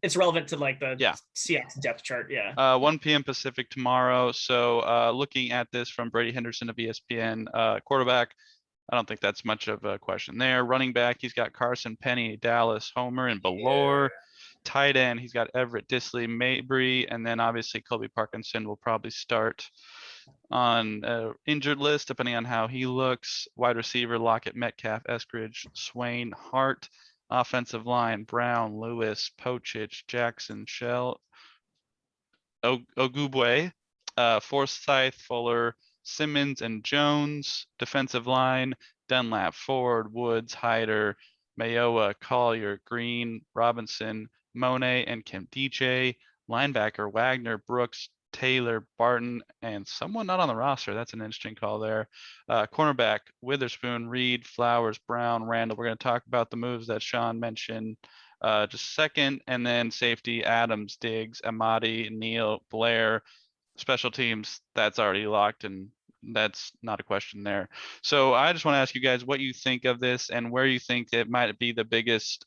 It's relevant to like the Seahawks depth chart. Yeah. 1 p.m. Pacific tomorrow. So looking at this from Brady Henderson of ESPN, quarterback, I don't think that's much of a question there. Running back, he's got Carson Penny, Dallas, Homer, and Belore. Yeah. Tight end, he's got Everett, Disley, Mabry, and then obviously Kobe Parkinson will probably start on injured list depending on how he looks. Wide receiver, Lockett, Metcalf, Eskridge, Swain, Hart. Offensive line, Brown, Lewis, Pochich, Jackson, Shell, Ogubwe, Forsyth, Fuller, Simmons, and Jones. Defensive line, Dunlap, Ford, Woods, Hyder, Mayowa, Collier, Green, Robinson, Monet, and Kim DJ. Linebacker, Wagner, Brooks, Taylor, Barton, and someone not on the roster. That's an interesting call there. Cornerback, Witherspoon, Reed, Flowers, Brown, Randall. We're going to talk about the moves that Sean mentioned just a second. And then safety, Adams, Diggs, Amadi, Neal, Blair. Special teams, that's already locked, and that's not a question there. So I just want to ask you guys what you think of this and where you think it might be the biggest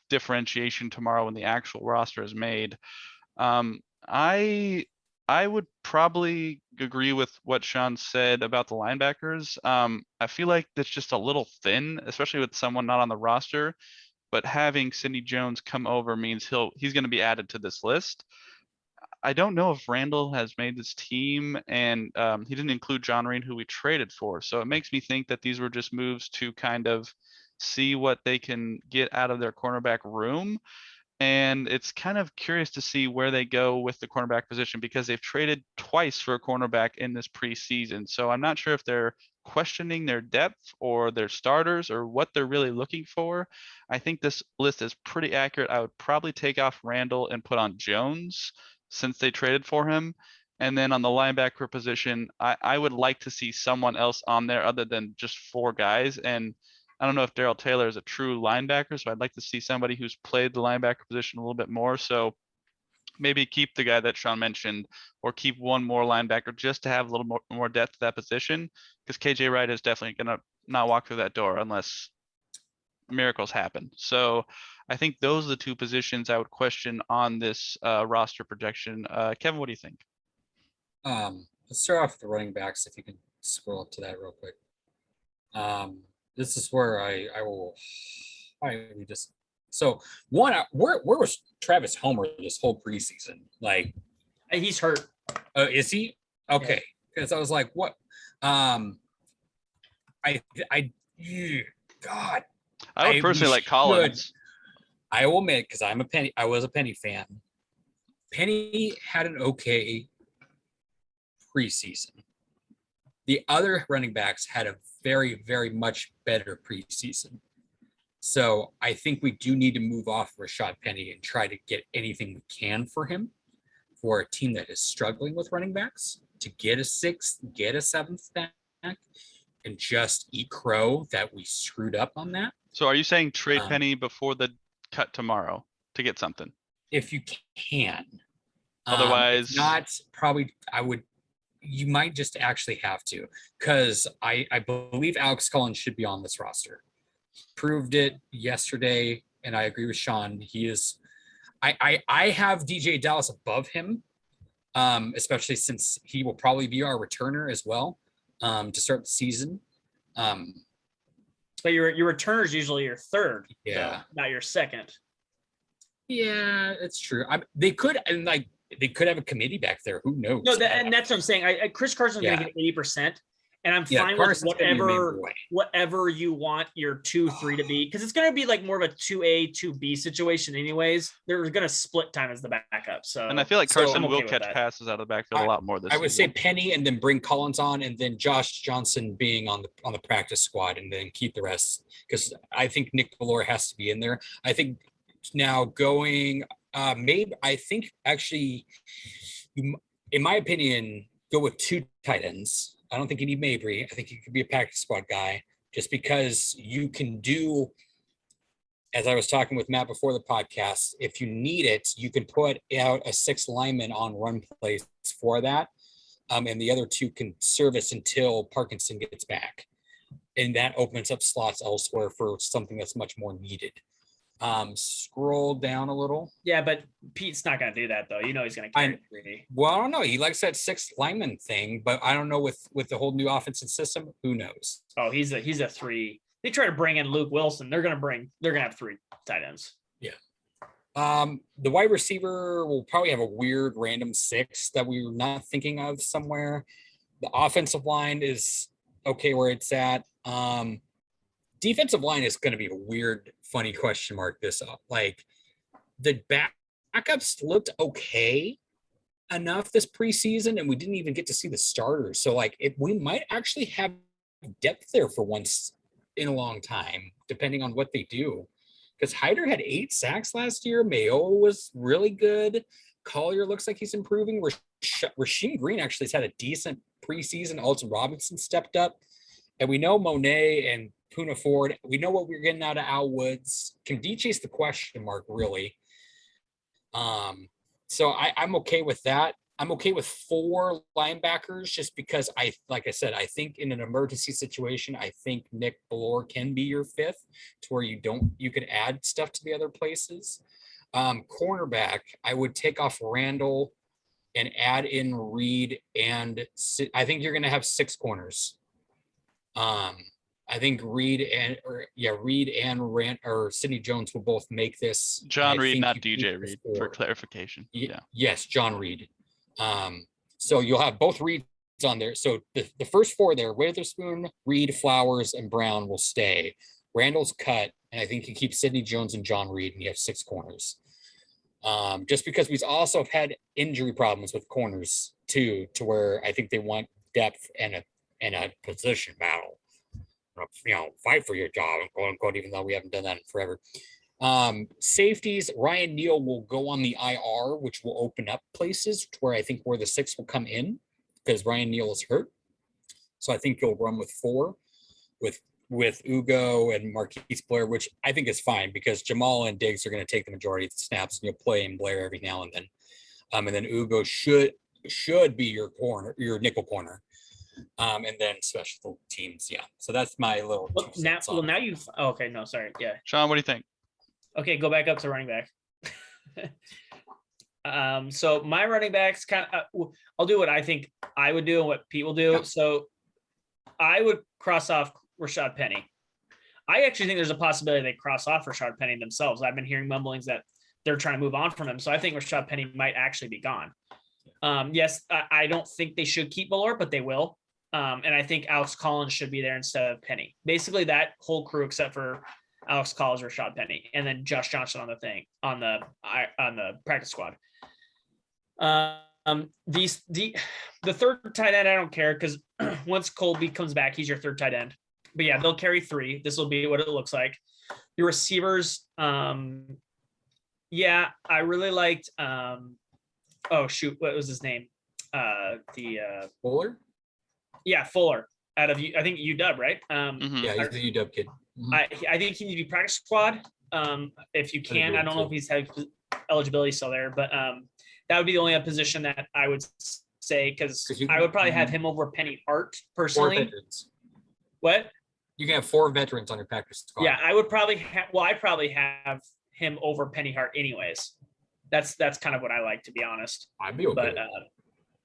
differentiation tomorrow when the actual roster is made. I would probably agree with what Sean said about the linebackers. I feel like that's just a little thin, especially with someone not on the roster, but having Sidney Jones come over means he's going to be added to this list. I don't know if Randall has made this team, and he didn't include John Reed, who we traded for. So it makes me think that these were just moves to kind of see what they can get out of their cornerback room. And it's kind of curious to see where they go with the cornerback position because they've traded twice for a cornerback in this preseason. So I'm not sure if they're questioning their depth or their starters or what they're really looking for. I think this list is pretty accurate. I would probably take off Randall and put on Jones since they traded for him. And then on the linebacker position, I would like to see someone else on there other than just 4 guys. And I don't know if Darrell Taylor is a true linebacker, so I'd like to see somebody who's played the linebacker position a little bit more. So maybe keep the guy that Sean mentioned or keep one more linebacker just to have a little more depth to that position, because KJ Wright is definitely going to not walk through that door unless miracles happen. So I think those are the 2 positions I would question on this roster projection. Kevin, what do you think? Let's start off with the running backs, if you can scroll up to that real quick. This is where I just so one. Where was Travis Homer this whole preseason? Like, he's hurt. Is he? Okay. because I was like, what? God, I would we personally like should- Collins. I will admit, because I was a Penny fan. Penny had an okay preseason. The other running backs had a very, very much better preseason. So I think we do need to move off Rashad Penny and try to get anything we can for him for a team that is struggling with running backs to get a sixth, get a seventh back, and just eat crow that we screwed up on that. So are you saying trade Um, Penny before the cut tomorrow to get something? If you can. Otherwise, if not, probably you might just actually have to, because I believe Alex Collins should be on this roster. Proved it yesterday, and I agree with Sean. He is. I have DJ Dallas above him, especially since he will probably be our returner as well to start the season. But your returner is usually your third, Yeah. though, not your second. Yeah, it's true. They could have a committee back there. Who knows? No, and that's what I'm saying. Chris Carson's going to get 80%, and I'm fine with Carson's gonna be the main boy. whatever you want your 2-3 to be, because it's going to be like more of a 2A 2B situation, anyways. They're going to split time as the backup. So, and I feel like So Carson I'm okay will with catch that. passes out of the backfield a lot more this I would say season. Penny, and then bring Collins on, and then Josh Johnson being on the practice squad, and then keep the rest, because I think Nick Valor has to be in there. I think now going maybe I think actually, in my opinion, go with 2 tight ends. I don't think you need Mabry. I think he could be a practice squad guy, just because you can do, as I was talking with Matt before the podcast, if you need it, you can put out a 6 lineman on run plays for that. And the other 2 can service until Parkinson gets back. And that opens up slots elsewhere for something that's much more needed. Scroll down a little. Yeah, but Pete's not going to do that, though. You know he's going to carry Greedy. Well, I don't know. He likes that 6 lineman thing, but I don't know with the whole new offensive system. Who knows? Oh, he's a 3. They try to bring in Luke Wilson. They're going to have 3 tight ends. The wide receiver will probably have a weird random 6 that we were not thinking of somewhere. The offensive line is okay where it's at. Defensive line is going to be a weird, funny question mark this up. Like, the backups looked okay enough this preseason, and we didn't even get to see the starters. So like, we might actually have depth there for once in a long time, depending on what they do. Because Hyder had 8 sacks last year. Mayo was really good. Collier looks like he's improving. Rasheem Green actually has had a decent preseason. Alton Robinson stepped up. And we know Monet and Puna Ford. We know what we're getting out of Al Woods. Kimdiche's the question mark, really. So I'm okay with that. I'm okay with 4 linebackers just because like I said, I think in an emergency situation, I think Nick Valor can be your 5th to where you could add stuff to the other places. Cornerback, I would take off Randall and add in Reed, and I think you're going to have 6 corners. I think Reed and Sidney Jones will both make this. John Reed, think not you DJ keep Reed, the for 4. clarification. Yeah. Yes, John Reed. So you'll have both Reeds on there. So the first 4 there, Witherspoon, Reed, Flowers, and Brown will stay. Randall's cut, and I think you keep Sidney Jones and John Reed, and you have 6 corners. Just because we've also had injury problems with corners too, to where I think they want depth and a position battle. Fight for your job, quote unquote, even though we haven't done that in forever. Safeties, Ryan Neal will go on the IR, which will open up places where I think where the 6 will come in, because Ryan Neal is hurt. So I think he'll run with 4 with Ugo and Marquise Blair, which I think is fine, because Jamal and Diggs are going to take the majority of the snaps, and you'll play in Blair every now and then. And then Ugo should be your nickel corner. And then special teams. Yeah. So that's my little. Now you've. Oh, okay. No, sorry. Yeah. Sean, what do you think? Okay, go back up to running back. So my running backs I'll do what I think I would do and what Pete will do. Yeah. So I would cross off Rashad Penny. I actually think there's a possibility they cross off Rashad Penny themselves. I've been hearing mumblings that they're trying to move on from him. So I think Rashad Penny might actually be gone. Yes, I don't think they should keep Ballore, but they will. And I think Alex Collins should be there instead of Penny. Basically, that whole crew except for Alex Collins, Rashad Penny, and then Josh Johnson on the practice squad. The third tight end, I don't care because once Colby comes back, he's your third tight end. But yeah, they'll carry 3. This will be what it looks like. Your receivers, yeah, I really liked. Oh shoot, what was his name? Fuller? Yeah, Fuller out of I think UW, right? Mhm. Yeah, he's the UW kid. I think he needs to be practice squad. If you can, I don't know if he's had eligibility still there, but that would be the only position that I would say because I would probably have him over Penny Hart 4 personally. veterans. What? You can have 4 veterans on your practice squad. Yeah, I would probably have. Well, I probably have him over Penny Hart, anyways. That's kind of what I like, to be honest. I'd be okay.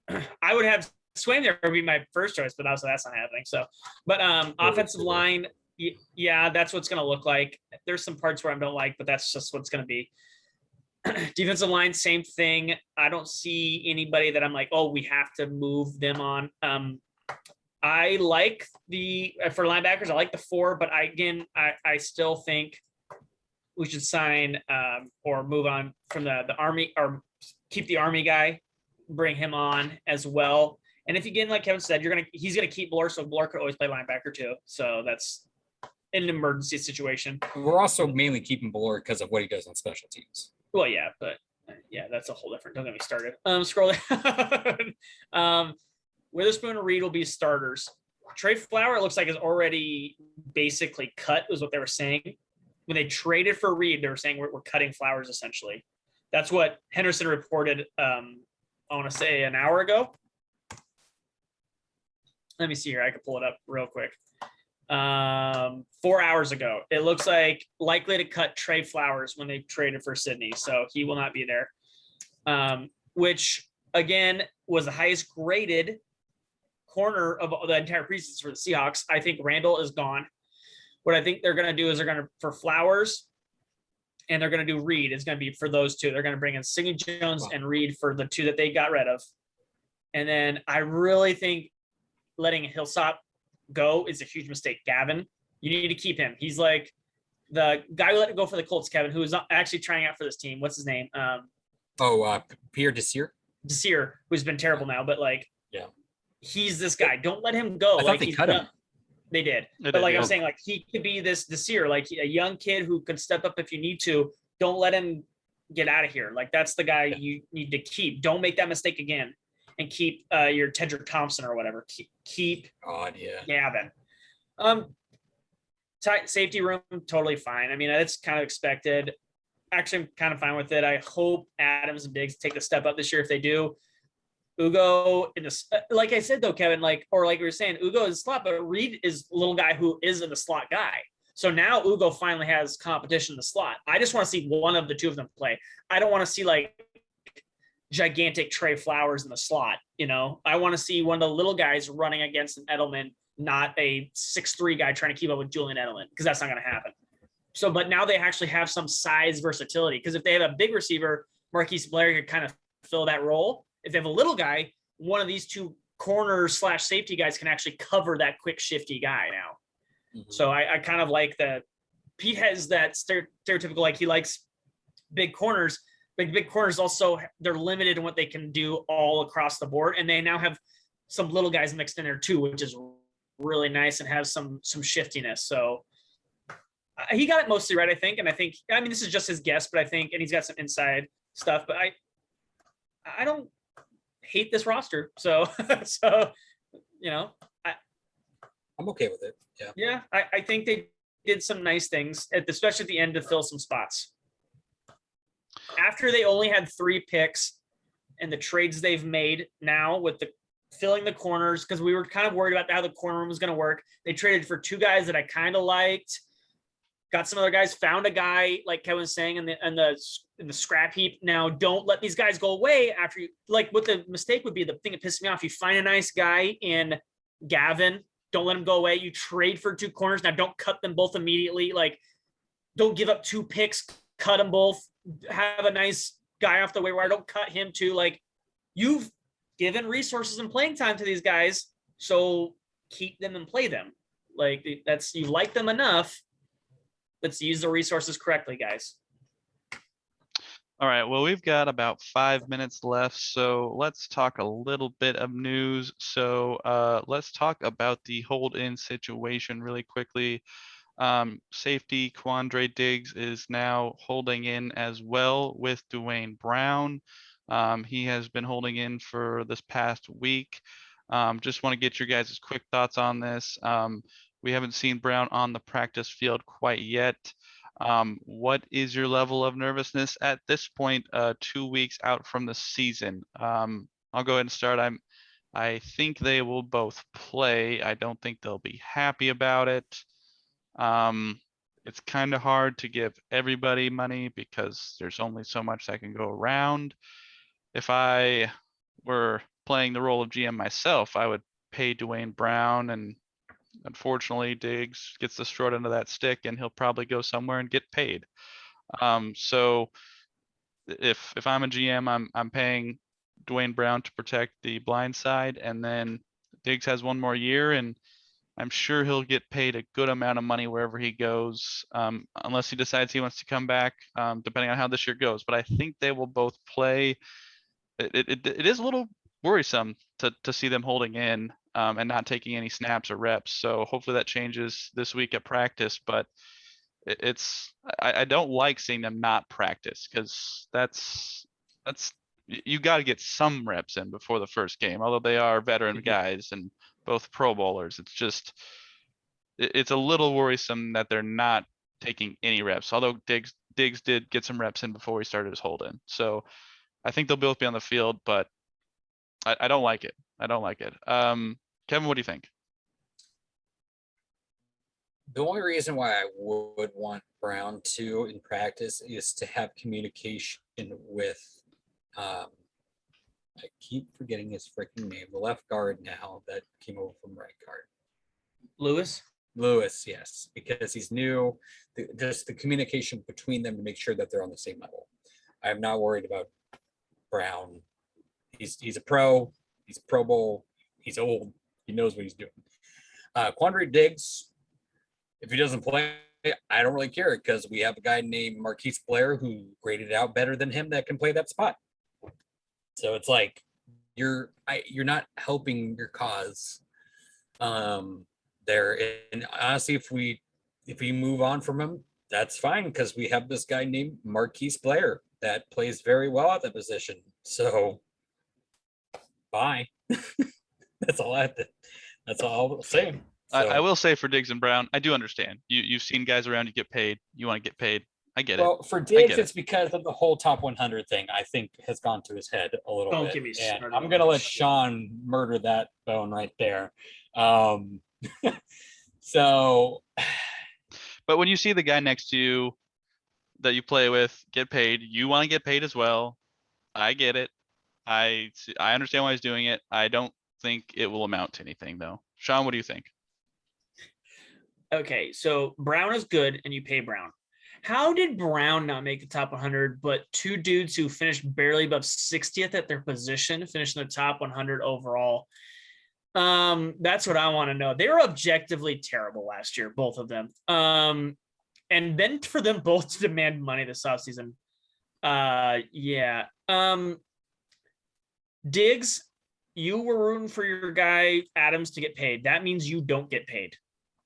But I would have Swain there would be my first choice, but also that's not happening. So, but offensive line, yeah, that's what's going to look like. There's some parts where I don't like, but that's just what's going to be. Defensive line, same thing. I don't see anybody that I'm like, oh, we have to move them on. I like for linebackers, I like the 4, but I still think we should sign or move on from the Army or keep the Army guy, bring him on as well. And if again, like Kevin said, he's gonna keep Blur, so Blur could always play linebacker too. So that's an emergency situation. We're also mainly keeping Ballore because of what he does on special teams. Well, yeah, but yeah, that's a whole different. Don't get me started. Scroll down. Witherspoon and Reed will be starters. Trey Flower, it looks like, is already basically cut, is what they were saying. When they traded for Reed, they were saying we're cutting Flowers essentially. That's what Henderson reported, I want to say an hour ago. Let me see here. I can pull it up real quick. 4 hours ago. It looks like likely to cut Trey Flowers when they traded for Sydney. So he will not be there. Which, again, was the highest graded corner of the entire preseason for the Seahawks. I think Randall is gone. What I think they're going to do is they're going to, for Flowers, and they're going to do Reed. It's going to be for those 2. They're going to bring in Sidney Jones and Reed for the 2 that they got rid of. And then I really think letting Hillsop go is a huge mistake. Gavin, you need to keep him. He's like the guy who let it go for the Colts, Kevin, who is not actually trying out for this team. What's his name? Pierre Desir. Desir, who's been terrible now, but like, yeah, he's this guy. Don't let him go. I thought they cut him. They did. But like I'm saying, like he could be this Desir, like a young kid who could step up if you need to. Don't let him get out of here. Like that's the guy you need to keep. Don't make that mistake again. And keep your Tedrick Thompson or whatever. Keep Gavin. Tight safety room, totally fine. I mean, that's kind of expected. Actually, I'm kind of fine with it. I hope Adams and Diggs take the step up this year. If they do, Ugo in the like I said though, Kevin, like we were saying, Ugo is slot, but Reed is a little guy who isn't a slot guy. So now Ugo finally has competition in the slot. I just want to see one of the 2 of them play. I don't want to see like gigantic Trey Flowers in the slot. I want to see one of the little guys running against an Edelman, not a 6'3" guy trying to keep up with Julian Edelman, because that's not going to happen. So, but now they actually have some size versatility, because if they have a big receiver, Marquise Blair could kind of fill that role. If they have a little guy, one of these 2 corners/safety guys can actually cover that quick shifty guy now. Mm-hmm. So I kind of like that. Pete has that stereotypical, like he likes big corners. Big corners also, they're limited in what they can do all across the board, and they now have some little guys mixed in there too, which is really nice and has some shiftiness. So he got it mostly right, I think. And I mean, this is just his guess, but I think, and he's got some inside stuff. But I don't hate this roster, so I'm okay with it. Yeah. I think they did some nice things, especially at the end, to fill some spots. After they only had 3 picks and the trades they've made now with the filling the corners, because we were kind of worried about how the corner room was going to work. They traded for 2 guys that I kind of liked, got some other guys, found a guy, like Kevin was saying, in the scrap heap. Now, don't let these guys go away after you, like what the mistake would be, the thing that pissed me off. You find a nice guy in Gavin, don't let him go away. You trade for 2 corners. Now, don't cut them both immediately. Like, don't give up 2 picks, cut them both. Have a nice guy off the waiver wire. Don't cut him too. Like, you've given resources and playing time to these guys, so keep them and play them. Like that's, you like them enough. Let's use the resources correctly, guys. All right, well, we've got about 5 minutes left, so let's talk a little bit of news. So let's talk about the hold-in situation really quickly. Safety Quandre Diggs is now holding in as well with Dwayne Brown. He has been holding in for this past week. Just want to get your guys' quick thoughts on this. We haven't seen Brown on the practice field quite yet. What is your level of nervousness at this point, 2 weeks out from the season? I'll go ahead and start. I think they will both play. I don't think they'll be happy about it. It's kind of hard to give everybody money because there's only so much that can go around. If I were playing the role of GM myself, I would pay Dwayne Brown, and unfortunately Diggs gets the short end of that stick and he'll probably go somewhere and get paid. So if I'm a GM, I'm paying Dwayne Brown to protect the blind side, and then Diggs has one more year, and I'm sure he'll get paid a good amount of money wherever he goes, unless he decides he wants to come back, depending on how this year goes. But I think they will both play. It is a little worrisome to see them holding in and not taking any snaps or reps. So hopefully that changes this week at practice. But I don't like seeing them not practice, because that's you got to get some reps in before the first game. Although they are veteran guys and both Pro Bowlers, it's a little worrisome that they're not taking any reps. Although Diggs did get some reps in before he started his hold in. So I think they'll both be on the field, but I don't like it. I don't like it. Kevin, what do you think? The only reason why I would want Brown to in practice is to have communication with, I keep forgetting his freaking name, the left guard now that came over from right guard. Lewis, yes, because he's new. Just the communication between them to make sure that they're on the same level. I'm not worried about Brown. He's a pro. He's Pro Bowl. He's old. He knows what he's doing. Quandre Diggs, if he doesn't play, I don't really care, because we have a guy named Marquise Blair who graded out better than him that can play that spot. So it's like you're not helping your cause there. And honestly, if we move on from him, that's fine, because we have this guy named Marquise Blair that plays very well at that position. So bye. That's all I'll say. So, I will say for Diggs and Brown, I do understand. You've seen guys around you get paid. You want to get paid. I get it. well, for Diggs, it's because of the whole top 100 thing, I think, has gone to his head a little Don't bit. get me And started I'm on gonna that let shit. Sean murder that bone right there. So But when you see the guy next to you that you play with get paid, you want to get paid as well. I get it. I understand why he's doing it. I don't think it will amount to anything, though. Sean, what do you think? okay, so Brown is good and you pay Brown. How did Brown not make the top 100, but two dudes who finished barely above 60th at their position finished in the top 100 overall? That's what I want to know. They were objectively terrible last year, both of them. And then for them both to demand money this offseason. Yeah. Diggs, you were rooting for your guy Adams to get paid. That means you don't get paid.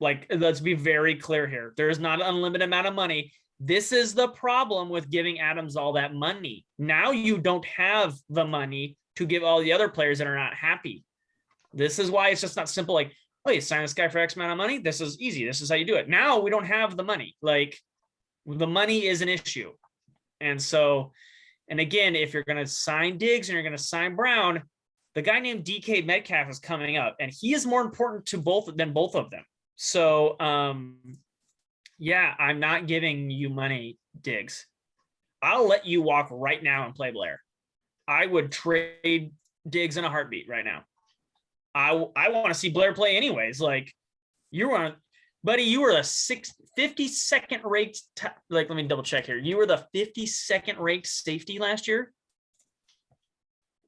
Like, let's be very clear here. There is not an unlimited amount of money. This is the problem with giving Adams all that money. Now you don't have the money to give all the other players that are not happy. This is why it's just not simple. Like, oh, you sign this guy for X amount of money. This is easy. This is how you do it. Now we don't have the money. Like, the money is an issue. And so, and again, if you're going to sign Diggs and you're going to sign Brown, the guy named DK Metcalf is coming up, and he is more important to both than both of them. So, yeah, I'm not giving you money, Diggs. I'll let you walk right now and play Blair. I would trade Diggs in a heartbeat right now. I want to see Blair play anyways. Like, you were, buddy, you were the 52nd ranked. Like, let me double check here. You were the 52nd ranked safety last year.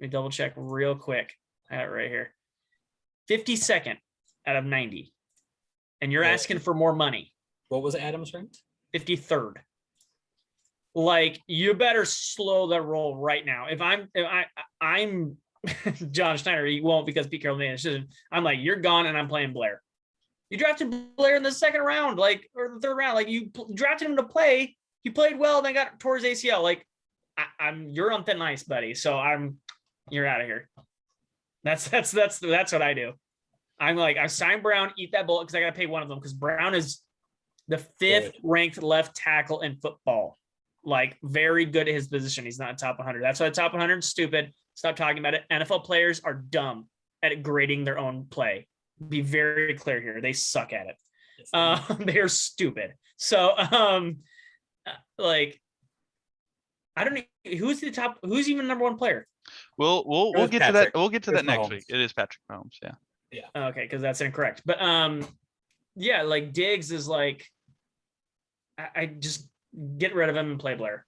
me double check real quick. I have it right here. 52nd out of 90. And you're Yeah. asking for more money. What was Adams ranked? 53rd. Like, you better slow the roll right now. If I'm John Schneider, he won't, because Pete Carroll made a decision. I'm like, you're gone, and I'm playing Blair. You drafted Blair in the second round, like, or the third round. Like, you drafted him to play. He played well, then got towards ACL. Like, you're on thin ice, buddy. So you're out of here. That's what I do. I'm like, I sign Brown, eat that bullet, because I got to pay one of them, because Brown is the 5th ranked left tackle in football. Like, very good at his position. He's not in top 100. That's why the top 100 is stupid. Stop talking about it. NFL players are dumb at grading their own play. Be very clear here. They suck at it. They are stupid. So, like, I don't know who's even number one player. We'll get to that. We'll get to that next week. It is Patrick Mahomes. Yeah. Yeah. Okay, because that's incorrect. But yeah, like, Diggs is like, I just get rid of him and play Blair.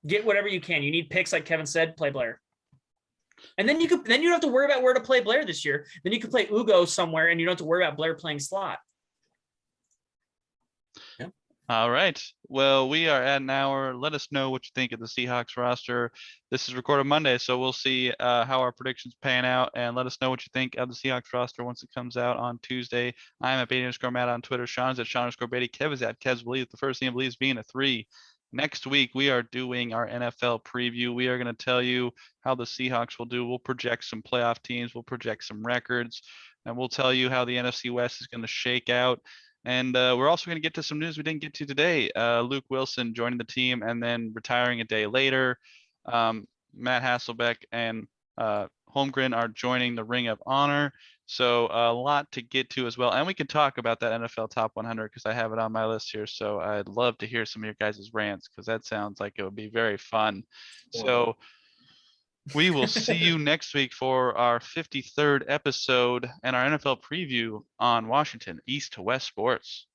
Get whatever you can. You need picks, like Kevin said. Play Blair. And then you don't have to worry about where to play Blair this year. Then you can play Ugo somewhere, and you don't have to worry about Blair playing slot. Yeah. All right. Well, we are at an hour. Let us know what you think of the Seahawks roster. This is recorded Monday, so we'll see how our predictions pan out, and let us know what you think of the Seahawks roster once it comes out on Tuesday. I'm at Beatty_Matt on Twitter. Sean's at Sean_Beatty. Kev is at Kev's Believe. The first team believes being a 3. Next week, we are doing our NFL preview. We are going to tell you how the Seahawks will do. We'll project some playoff teams. We'll project some records, and we'll tell you how the NFC West is going to shake out. And we're also going to get to some news we didn't get to today. Luke Wilson joining the team and then retiring a day later. Matt Hasselbeck and Holmgren are joining the Ring of Honor. So a lot to get to as well. And we can talk about that NFL Top 100, because I have it on my list here. So I'd love to hear some of your guys' rants, because that sounds like it would be very fun. So we will see you next week for our 53rd episode and our NFL preview on Washington East to West Sports.